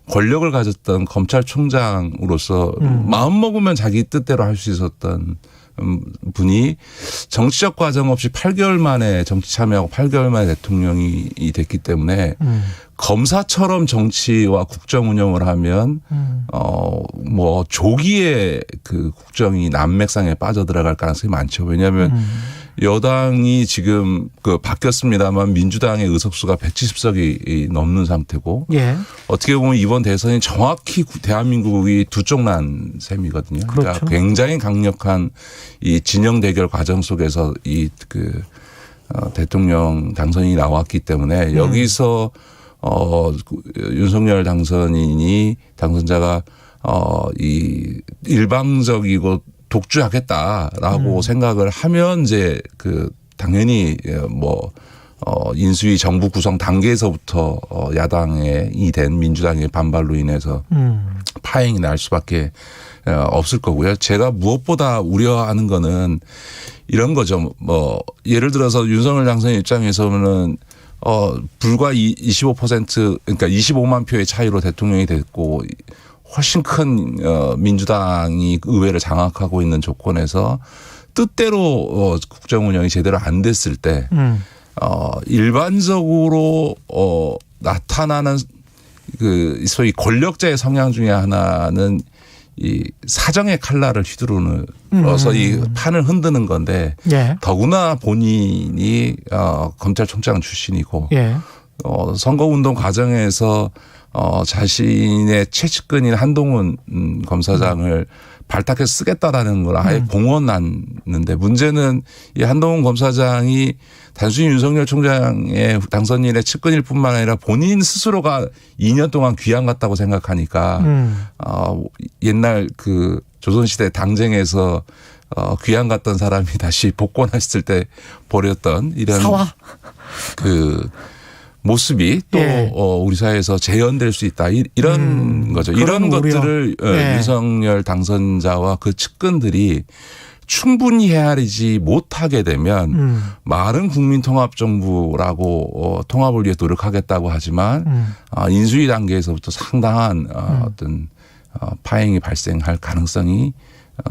권력을 가졌던 검찰총장으로서 마음 먹으면 자기 뜻대로 할 수 있었던 분이 정치적 과정 없이 8개월 만에 정치 참여하고 8개월 만에 대통령이 됐기 때문에 검사처럼 정치와 국정 운영을 하면 뭐 조기에 그 국정이 난맥상에 빠져들어갈 가능성이 많죠. 왜냐하면 여당이 지금 바뀌었습니다만 민주당의 의석수가 170석이 넘는 상태고 예. 어떻게 보면 이번 대선이 정확히 대한민국이 두 쪽 난 셈이거든요. 그렇죠. 그러니까 굉장히 강력한 이 진영 대결 과정 속에서 대통령 당선인이 나왔기 때문에 여기서 윤석열 당선자가 이 일방적이고 독주하겠다라고 생각을 하면 이제 당연히 인수위 정부 구성 단계에서부터 야당이 된 민주당의 반발로 인해서 파행이 날 수밖에 없을 거고요. 제가 무엇보다 우려하는 거는 이런 거죠. 예를 들어서 윤석열 당선인 입장에서는 불과 25% 그러니까 25만 표의 차이로 대통령이 됐고 훨씬 큰 민주당이 의회를 장악하고 있는 조건에서 뜻대로 국정 운영이 제대로 안 됐을 때 일반적으로 나타나는 그 소위 권력자의 성향 중에 하나는 이 사정의 칼날을 휘두르면서 이 판을 흔드는 건데 예. 더구나 본인이 검찰총장 출신이고 예. 선거운동 과정에서 자신의 최측근인 한동훈 검사장을 발탁해서 쓰겠다라는 걸 아예 공언했는데 문제는 이 한동훈 검사장이 단순히 윤석열 총장의 당선인의 측근일 뿐만 아니라 본인 스스로가 2년 동안 귀양 갔다고 생각하니까 옛날 그 조선시대 당쟁에서 귀양 갔던 사람이 다시 복권했을 때 벌였던 이런 사화? 그 모습이 또 예. 우리 사회에서 재현될 수 있다. 이런 거죠. 이런 것들을 예. 윤석열 당선자와 그 측근들이 충분히 헤아리지 못하게 되면 말은 국민통합정부라고 통합을 위해 노력하겠다고 하지만 인수위 단계에서부터 상당한 어떤 파행이 발생할 가능성이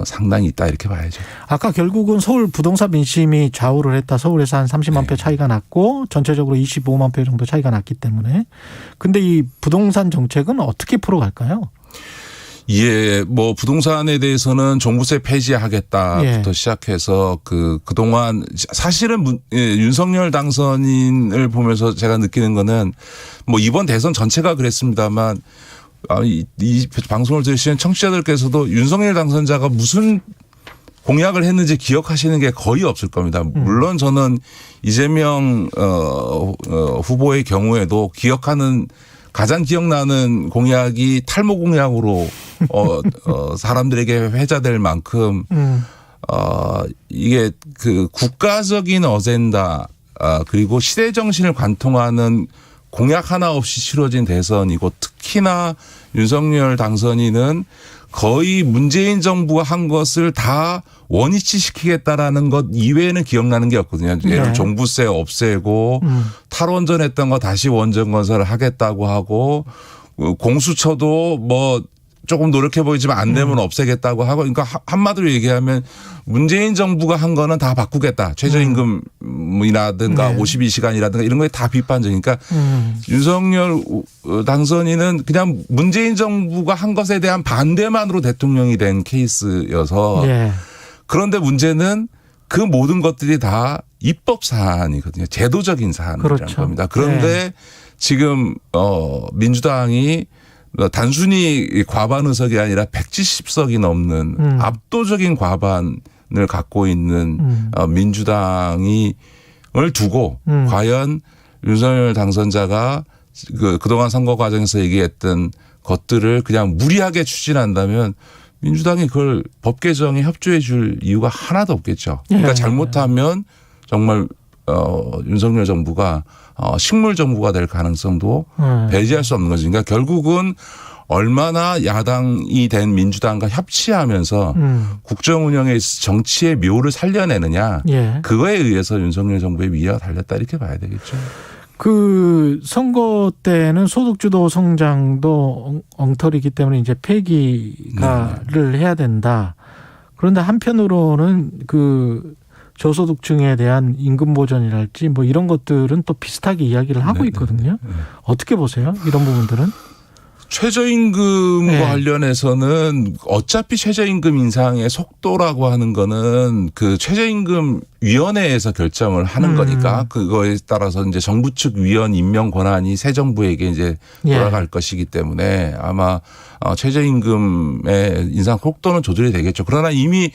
상당히 있다 이렇게 봐야죠. 아까 결국은 서울 부동산 민심이 좌우를 했다. 서울에서 한 30만 표 차이가 났고 전체적으로 25만 표 정도 차이가 났기 때문에. 근데 이 부동산 정책은 어떻게 풀어갈까요? 예, 뭐 부동산에 대해서는 종부세 폐지하겠다부터 시작해서 그동안 사실은 윤석열 당선인을 보면서 제가 느끼는 거는 뭐 이번 대선 전체가 그랬습니다만 이 방송을 들으시는 청취자들께서도 윤석열 당선자가 무슨 공약을 했는지 기억하시는 게 거의 없을 겁니다. 물론 저는 이재명 후보의 경우에도 가장 기억나는 공약이 탈모 공약으로 사람들에게 회자될 만큼 이게 그 국가적인 어젠다 그리고 시대 정신을 관통하는 공약 하나 없이 치러진 대선이고 특히나 윤석열 당선인은 거의 문재인 정부가 한 것을 다 원위치시키겠다라는 것 이외에는 기억나는 게 없거든요. 예를 들어 종부세 없애고 탈원전했던 거 다시 원전건설을 하겠다고 하고 공수처도 뭐 조금 노력해 보이지만 안 되면 없애겠다고 하고 그러니까 한마디로 얘기하면 문재인 정부가 한 거는 다 바꾸겠다. 최저임금이라든가 52시간이라든가 이런 거에 다 비판적이니까 윤석열 당선인은 그냥 문재인 정부가 한 것에 대한 반대만으로 대통령이 된 케이스여서 그런데 문제는 그 모든 것들이 다 입법 사안이거든요. 제도적인 사안이라는 겁니다. 그런데 지금 민주당이 단순히 과반 의석이 아니라 170석이 넘는 압도적인 과반을 갖고 있는 민주당을 두고 과연 윤석열 당선자가 그동안 선거 과정에서 얘기했던 것들을 그냥 무리하게 추진한다면 민주당이 그걸 법 개정에 협조해 줄 이유가 하나도 없겠죠. 그러니까 잘못하면 정말 윤석열 정부가 식물 정부가 될 가능성도 배제할 수 없는 거죠. 그러니까 결국은 얼마나 야당이 된 민주당과 협치하면서 국정 운영에 정치의 묘를 살려내느냐 그거에 의해서 윤석열 정부의 위기가 달렸다 이렇게 봐야 되겠죠. 그 선거 때는 소득주도 성장도 엉터리이기 때문에 이제 폐기를 해야 된다. 그런데 한편으로는 그 저소득층에 대한 임금 보전이랄지 뭐 이런 것들은 또 비슷하게 이야기를 하고 있거든요. 어떻게 보세요? 이런 부분들은? 최저임금과 관련해서는 어차피 최저임금 인상의 속도라고 하는 거는 그 최저임금 위원회에서 결정을 하는 거니까 그거에 따라서 이제 정부 측 위원 임명 권한이 새 정부에게 이제 돌아갈 것이기 때문에 아마 최저임금의 인상 속도는 조절이 되겠죠. 그러나 이미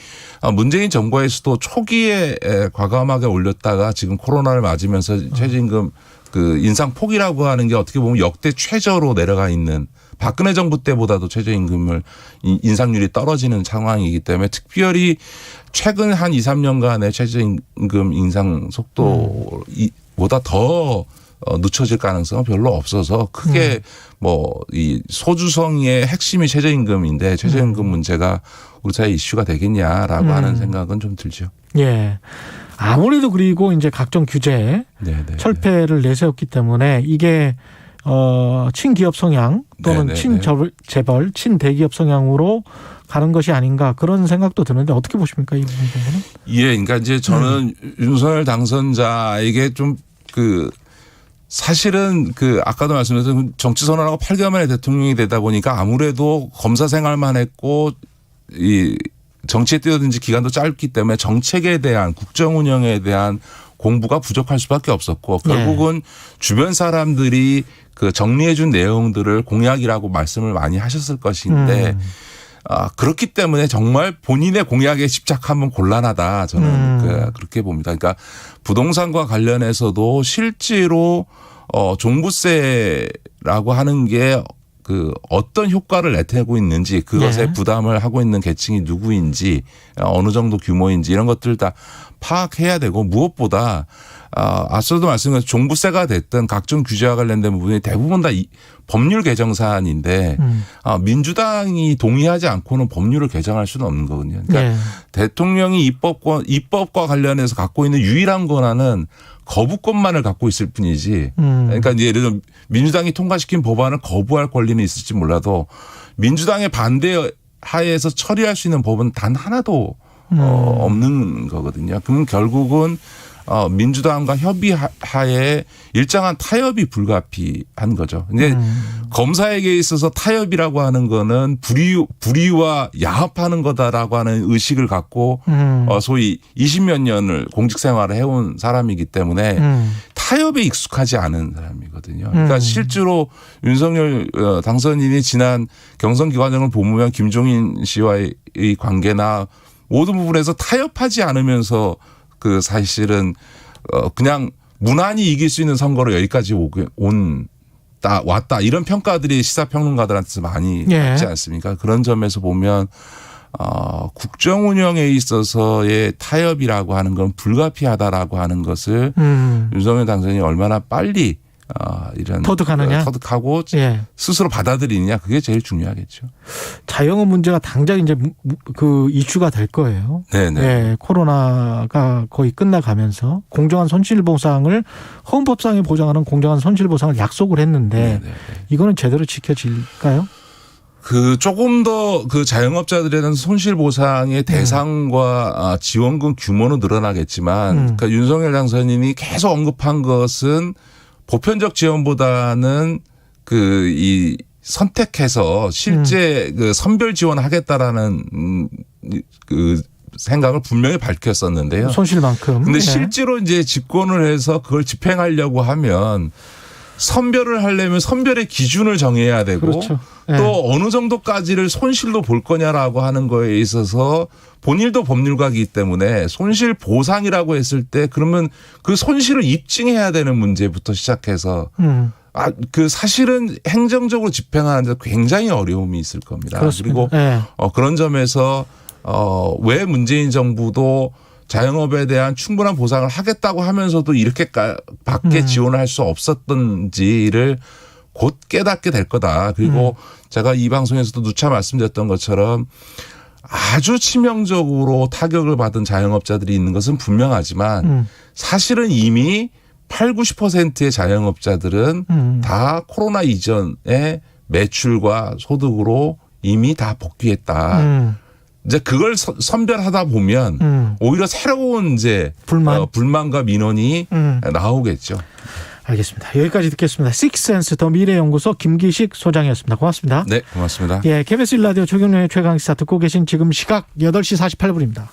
문재인 정부에서도 초기에 과감하게 올렸다가 지금 코로나를 맞으면서 최저임금 그 인상 폭이라고 하는 게 어떻게 보면 역대 최저로 내려가 있는 박근혜 정부 때보다도 최저임금을 인상률이 떨어지는 상황이기 때문에 특별히 최근 한 2, 3년간의 최저임금 인상 속도보다 더 늦춰질 가능성은 별로 없어서 크게 뭐 이 소주성의 핵심이 최저임금인데 최저임금 문제가 우리 사회 이슈가 되겠냐라고 하는 생각은 좀 들죠. 예. 아무래도 그리고 이제 각종 규제 철폐를 내세웠기 때문에 이게 친기업 성향 또는 친재벌, 친대기업 성향으로 가는 것이 아닌가 그런 생각도 드는데 어떻게 보십니까 이 부분은? 예, 그러니까 이제 저는 윤석열 당선자에게 좀 사실은 아까도 말씀드렸던 정치 선언하고 8개월 만에 대통령이 되다 보니까 아무래도 검사 생활만 했고 이 정치에 뛰어든 지 기간도 짧기 때문에 정책에 대한 국정 운영에 대한 공부가 부족할 수밖에 없었고 결국은 주변 사람들이 정리해 준 내용들을 공약이라고 말씀을 많이 하셨을 것인데 그렇기 때문에 정말 본인의 공약에 집착하면 곤란하다. 저는 그렇게 봅니다. 그러니까 부동산과 관련해서도 실제로 종부세라고 하는 게 어떤 효과를 내태고 있는지 그것에 부담을 하고 있는 계층이 누구인지 어느 정도 규모인지 이런 것들을 다 파악해야 되고 무엇보다 앞서도 말씀드린 종부세가 됐든 각종 규제와 관련된 부분이 대부분 다 법률 개정 사안인데 민주당이 동의하지 않고는 법률을 개정할 수는 없는 거거든요. 그러니까 대통령이 입법과 관련해서 갖고 있는 유일한 권한은 거부권만을 갖고 있을 뿐이지. 그러니까 예를 들어 민주당이 통과시킨 법안을 거부할 권리는 있을지 몰라도 민주당의 반대 하에서 처리할 수 있는 법은 단 하나도 없는 거거든요. 그럼 결국은 민주당과 협의하에 일정한 타협이 불가피한 거죠. 근데 검사에게 있어서 타협이라고 하는 거는 불의와 야합하는 거다라고 하는 의식을 갖고 소위 20몇 년을 공직 생활을 해온 사람이기 때문에 타협에 익숙하지 않은 사람이거든요. 그러니까 실제로 윤석열 당선인이 지난 경선 기간을 보면 김종인 씨와의 관계나 모든 부분에서 타협하지 않으면서 사실은 그냥 무난히 이길 수 있는 선거로 여기까지 왔다 이런 평가들이 시사평론가들한테서 많이 있지 않습니까? 그런 점에서 보면 국정 운영에 있어서의 타협이라고 하는 건 불가피하다라고 하는 것을 윤석열 당선인이 얼마나 빨리 이런 터득하고 스스로 받아들이느냐 그게 제일 중요하겠죠. 자영업 문제가 당장 이제 이슈가 될 거예요. 네네. 코로나가 거의 끝나가면서 공정한 손실보상을 헌법상에 보장하는 공정한 손실보상을 약속을 했는데 이거는 제대로 지켜질까요? 조금 더 자영업자들에 대한 손실보상의 대상과 지원금 규모는 늘어나겠지만 윤석열 당선인이 계속 언급한 것은 보편적 지원보다는 이 선택해서 실제 선별 지원하겠다라는 생각을 분명히 밝혔었는데요. 손실만큼. 근데 실제로 이제 집권을 해서 그걸 집행하려고 하면 선별을 하려면 선별의 기준을 정해야 되고 또 어느 정도까지를 손실로 볼 거냐라고 하는 거에 있어서 본인도 법률가이기 때문에 손실 보상이라고 했을 때 그러면 그 손실을 입증해야 되는 문제부터 시작해서 사실은 행정적으로 집행하는데 굉장히 어려움이 있을 겁니다. 그렇습니다. 그리고 그런 점에서 왜 문재인 정부도 자영업에 대한 충분한 보상을 하겠다고 하면서도 이렇게밖에 지원을 할 수 없었던지를 곧 깨닫게 될 거다. 그리고 제가 이 방송에서도 누차 말씀드렸던 것처럼 아주 치명적으로 타격을 받은 자영업자들이 있는 것은 분명하지만 사실은 이미 80-90%의 자영업자들은 다 코로나 이전의 매출과 소득으로 이미 다 복귀했다. 이제 그걸 선별하다 보면 오히려 새로운 이제 불만과 민원이 나오겠죠. 알겠습니다. 여기까지 듣겠습니다. 식센스 더 미래연구소 김기식 소장이었습니다. 고맙습니다. 네, 고맙습니다. KBS 1라디오 최경련의 최강시사 듣고 계신 지금 시각 8시 48분입니다.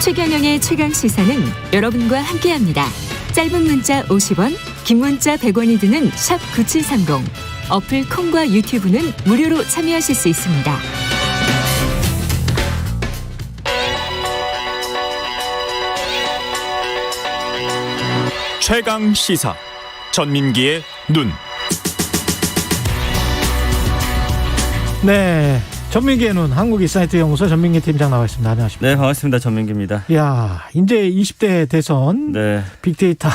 최경영의 최강시사는 여러분과 함께합니다. 짧은 문자 50원, 긴 문자 100원이 드는 샵 9730. 어플 콩과 유튜브는 무료로 참여하실 수 있습니다. 최강 시사 전민기의 눈. 네, 전민기의 눈 한국인사이트 연구소 전민기 팀장 나와 있습니다. 안녕하십니까? 네, 반갑습니다. 전민기입니다. 야, 이제 20대 대선 빅데이터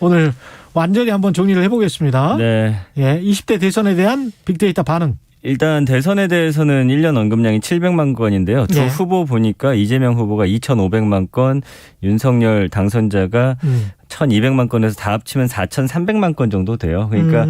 오늘 완전히 한번 정리를 해보겠습니다. 네. 20대 대선에 대한 빅데이터 반응. 일단 대선에 대해서는 1년 언급량이 700만 건인데요. 두 후보 보니까 이재명 후보가 2,500만 건, 윤석열 당선자가 1,200만 건에서 다 합치면 4,300만 건 정도 돼요. 그러니까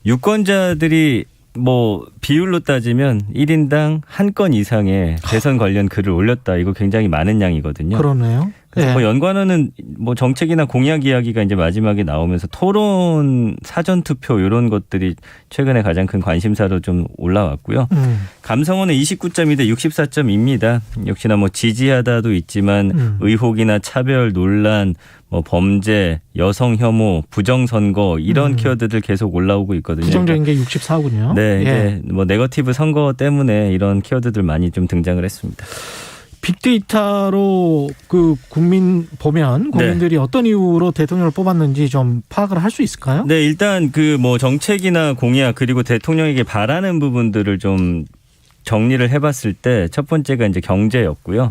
유권자들이 뭐 비율로 따지면 1인당 한 건 이상의 대선 관련 글을 올렸다. 이거 굉장히 많은 양이거든요. 그러네요. 그래서 뭐 연관어는 뭐 정책이나 공약 이야기가 이제 마지막에 나오면서 토론, 사전 투표 이런 것들이 최근에 가장 큰 관심사로 좀 올라왔고요. 감성어는 29.2대 64.2입니다. 역시나 뭐 지지하다도 있지만 의혹이나 차별, 논란, 뭐 범죄, 여성 혐오, 부정선거 이런 키워드들 계속 올라오고 있거든요. 부정적인 게 64군요. 네, 이제 뭐 네거티브 선거 때문에 이런 키워드들 많이 좀 등장을 했습니다. 빅데이터로 그 국민들이 어떤 이유로 대통령을 뽑았는지 좀 파악을 할 수 있을까요? 네, 일단 그 뭐 정책이나 공약 그리고 대통령에게 바라는 부분들을 좀 정리를 해봤을 때 첫 번째가 이제 경제였고요.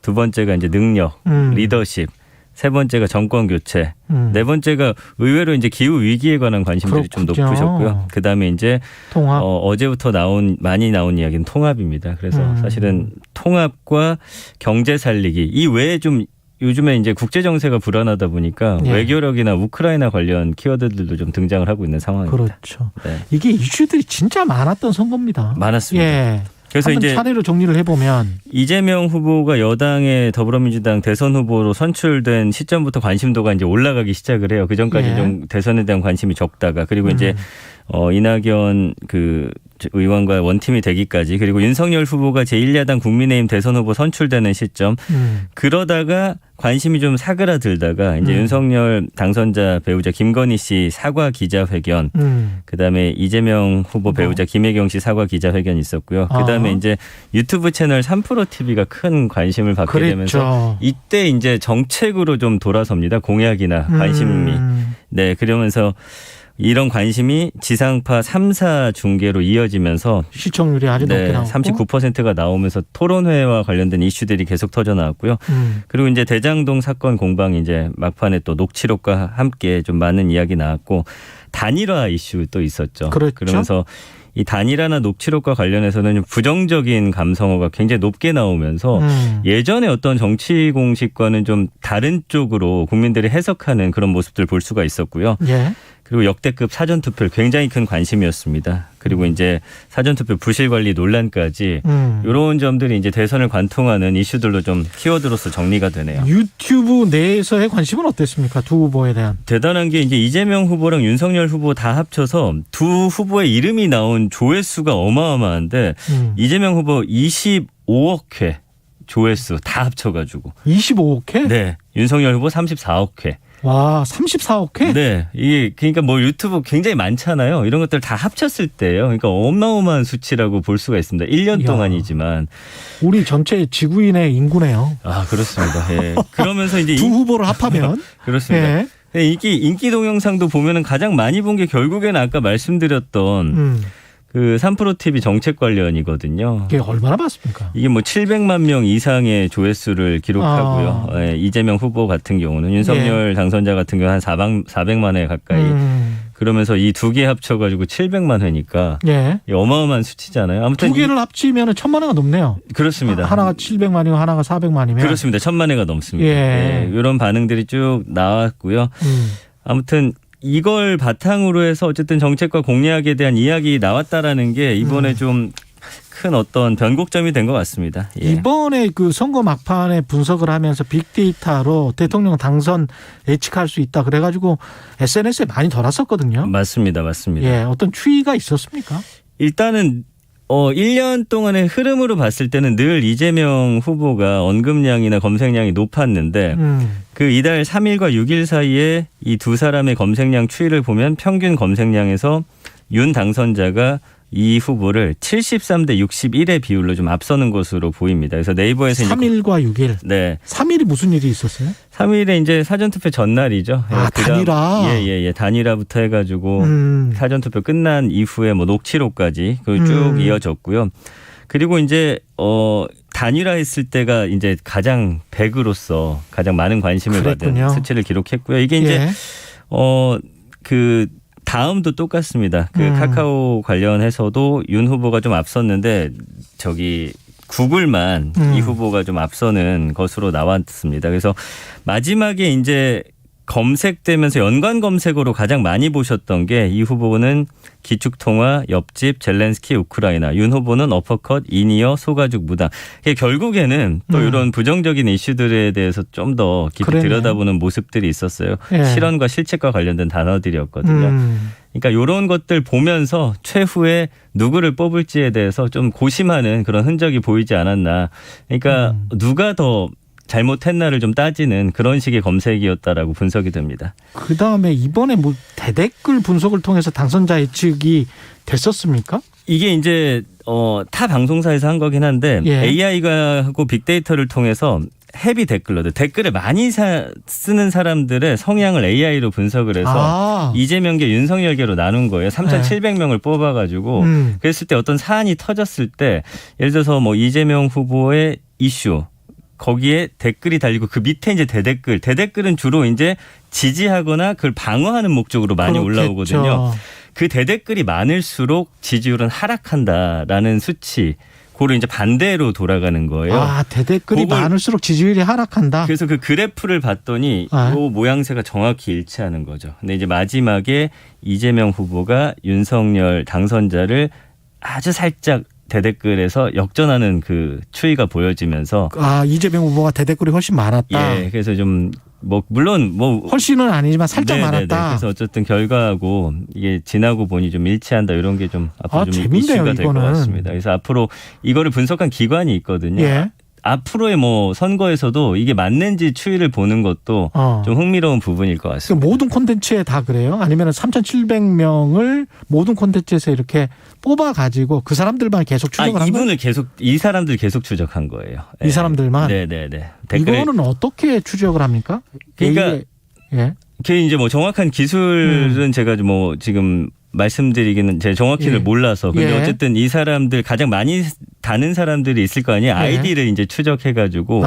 두 번째가 이제 능력, 리더십. 세 번째가 정권 교체, 네 번째가 의외로 이제 기후 위기에 관한 관심들이 좀 높으셨고요. 그 다음에 이제 통합. 어제부터 많이 나온 이야기는 통합입니다. 그래서 사실은 통합과 경제 살리기 이 외에 좀 요즘에 이제 국제 정세가 불안하다 보니까 외교력이나 우크라이나 관련 키워드들도 좀 등장을 하고 있는 상황입니다. 그렇죠. 네. 이게 이슈들이 진짜 많았던 선거입니다. 많았습니다. 그래서 이제 차례로 정리를 해보면 이재명 후보가 여당의 더불어민주당 대선 후보로 선출된 시점부터 관심도가 이제 올라가기 시작을 해요. 그 전까지 좀 대선에 대한 관심이 적다가 그리고 이제 이낙연 그 의원과 원팀이 되기까지 그리고 윤석열 후보가 제1야당 국민의힘 대선 후보 선출되는 시점 그러다가 관심이 좀 사그라들다가 이제 윤석열 당선자 배우자 김건희 씨 사과 기자회견 그다음에 이재명 후보 배우자 김혜경 씨 사과 기자회견이 있었고요. 그다음에 이제 유튜브 채널 3프로TV가 큰 관심을 받게 되면서 이때 이제 정책으로 좀 돌아섭니다. 공약이나 관심이. 네, 그러면서 이런 관심이 지상파 3사 중계로 이어지면서 시청률이 아주 높게 나왔고 39%가 나오면서 토론회와 관련된 이슈들이 계속 터져 나왔고요. 그리고 이제 대장동 사건 공방이 이제 막판에 또 녹취록과 함께 좀 많은 이야기 나왔고 단일화 이슈 또 있었죠. 그렇죠. 그러면서 이 단일화나 녹취록과 관련해서는 부정적인 감성어가 굉장히 높게 나오면서 예전에 어떤 정치 공식과는 좀 다른 쪽으로 국민들이 해석하는 그런 모습들 볼 수가 있었고요. 그리고 역대급 사전투표를 굉장히 큰 관심이었습니다. 그리고 이제 사전투표 부실관리 논란까지 이런 점들이 이제 대선을 관통하는 이슈들로 좀 키워드로서 정리가 되네요. 유튜브 내에서의 관심은 어땠습니까? 두 후보에 대한. 대단한 게 이제 이재명 후보랑 윤석열 후보 다 합쳐서 두 후보의 이름이 나온 조회수가 어마어마한데 이재명 후보 25억 회 조회수 다 합쳐가지고. 25억 회? 네. 윤석열 후보 34억 회. 와, 34억 회? 네. 이게 그러니까 뭐 유튜브 굉장히 많잖아요. 이런 것들 다 합쳤을 때예요. 그러니까 어마어마한 수치라고 볼 수가 있습니다. 1년 동안이지만. 우리 전체 지구인의 인구네요. 아, 그렇습니다. 예. 그러면서 이제 두 후보를 합하면 그렇습니다. 네, 인기 동영상도 보면은 가장 많이 본 게 결국에는 아까 말씀드렸던 그 3프로TV 정책 관련이거든요. 이게 얼마나 봤습니까? 이게 뭐 700만 명 이상의 조회수를 기록하고요. 예, 이재명 후보 같은 경우는 윤석열 당선자 같은 경우 한 400만 회 가까이. 그러면서 이 두 개 합쳐가지고 700만 회니까 어마어마한 수치잖아요. 아무튼 두 개를 합치면 1000만 회가 넘네요. 그렇습니다. 하나가 700만이고 하나가 400만이면. 그렇습니다. 1000만 회가 넘습니다. 이런 반응들이 쭉 나왔고요. 아무튼 이걸 바탕으로 해서 어쨌든 정책과 공약에 대한 이야기 나왔다라는 게 이번에 좀 큰 어떤 변곡점이 된 것 같습니다. 이번에 그 선거 막판에 분석을 하면서 빅데이터로 대통령 당선 예측할 수 있다. 그래가지고 SNS에 많이 돌았었거든요. 맞습니다. 맞습니다. 어떤 추이가 있었습니까? 일단은 1년 동안의 흐름으로 봤을 때는 늘 이재명 후보가 언급량이나 검색량이 높았는데 그 이달 3일과 6일 사이에 이 두 사람의 검색량 추이를 보면 평균 검색량에서 윤 당선자가 이 후보를 73대 61의 비율로 좀 앞서는 것으로 보입니다. 그래서 네이버에서 3일과 6일. 네. 3일이 무슨 일이 있었어요? 3일에 이제 사전투표 전날이죠. 단일화. 단일화부터 해가지고 사전투표 끝난 이후에 뭐 녹취록까지 쭉 이어졌고요. 그리고 이제 단일화했을 때가 이제 가장 100으로서 가장 많은 관심을 받은 수치를 기록했고요. 이게 이제 그 다음도 똑같습니다. 그 카카오 관련해서도 윤 후보가 좀 앞섰는데 구글만 이 후보가 좀 앞서는 것으로 나왔습니다. 그래서 마지막에 이제 검색되면서 연관 검색어로 가장 많이 보셨던 게 이 후보는 기축통화, 옆집, 젤렌스키, 우크라이나, 윤 후보는 어퍼컷, 인이어, 소가죽, 무당. 결국에는 또 이런 부정적인 이슈들에 대해서 좀 더 깊이 들여다보는 모습들이 있었어요. 예. 실언과 실책과 관련된 단어들이었거든요. 그러니까 이런 것들 보면서 최후에 누구를 뽑을지에 대해서 좀 고심하는 그런 흔적이 보이지 않았나. 그러니까 누가 더 잘못했나를 좀 따지는 그런 식의 검색이었다라고 분석이 됩니다. 그다음에 이번에 뭐 대댓글 분석을 통해서 당선자 예측이 됐었습니까? 이게 이제 타 방송사에서 한 거긴 한데 AI가 하고 빅데이터를 통해서 헤비 댓글을 많이 쓰는 사람들의 성향을 AI로 분석을 해서 이재명계 윤석열계로 나눈 거예요. 3,700명을 뽑아가지고 그랬을 때 어떤 사안이 터졌을 때 예를 들어서 뭐 이재명 후보의 이슈 거기에 댓글이 달리고 그 밑에 이제 대댓글은 주로 이제 지지하거나 그걸 방어하는 목적으로 많이 올라오거든요. 그 대댓글이 많을수록 지지율은 하락한다라는 수치. 그걸 이제 반대로 돌아가는 거예요. 대댓글이 많을수록 지지율이 하락한다. 그래서 그 그래프를 봤더니 이 모양새가 정확히 일치하는 거죠. 근데 이제 마지막에 이재명 후보가 윤석열 당선자를 아주 살짝 대댓글에서 역전하는 그 추이가 보여지면서 이재명 후보가 대댓글이 훨씬 많았다. 예, 그래서 좀 물론 훨씬은 아니지만 살짝 많았다. 그래서 어쨌든 결과하고 이게 지나고 보니 좀 일치한다 이런 게 좀 앞으로 좀 이슈가 될 것 같습니다. 그래서 앞으로 이거를 분석한 기관이 있거든요. 예. 앞으로의 뭐 선거에서도 이게 맞는지 추이를 보는 것도 좀 흥미로운 부분일 것 같습니다. 모든 콘텐츠에 다 그래요? 아니면 3,700명을 모든 콘텐츠에서 이렇게 뽑아가지고 그 사람들만 계속 추적을 한 거예요? 이 사람들 계속 추적한 거예요. 이 사람들만? 네네네. 이거는 어떻게 추적을 합니까? 그러니까 그 이제 뭐 정확한 기술은 제가 뭐 지금 말씀드리기는 제가 정확히는 몰라서. 근데 어쨌든 이 사람들 가장 많이 다는 사람들이 있을 거 아니에요. 아이디를 이제 추적해가지고.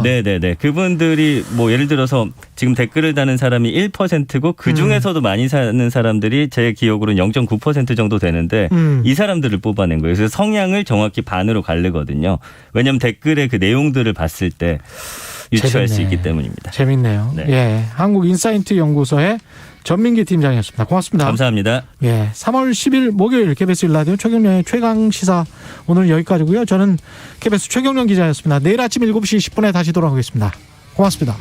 네네네. 그분들이 뭐 예를 들어서 지금 댓글을 다는 사람이 1%고 그 중에서도 많이 사는 사람들이 제 기억으로는 0.9% 정도 되는데 이 사람들을 뽑아낸 거예요. 그래서 성향을 정확히 반으로 가르거든요. 왜냐하면 댓글의 그 내용들을 봤을 때 유추할 수 있기 때문입니다. 재밌네요. 네. 예, 한국인사이트 연구소의 전민기 팀장이었습니다. 고맙습니다. 감사합니다. 예, 3월 10일 목요일 KBS 1라디오 최경련의 최강시사 오늘 여기까지고요. 저는 KBS 최경련 기자였습니다. 내일 아침 7시 10분에 다시 돌아오겠습니다. 고맙습니다.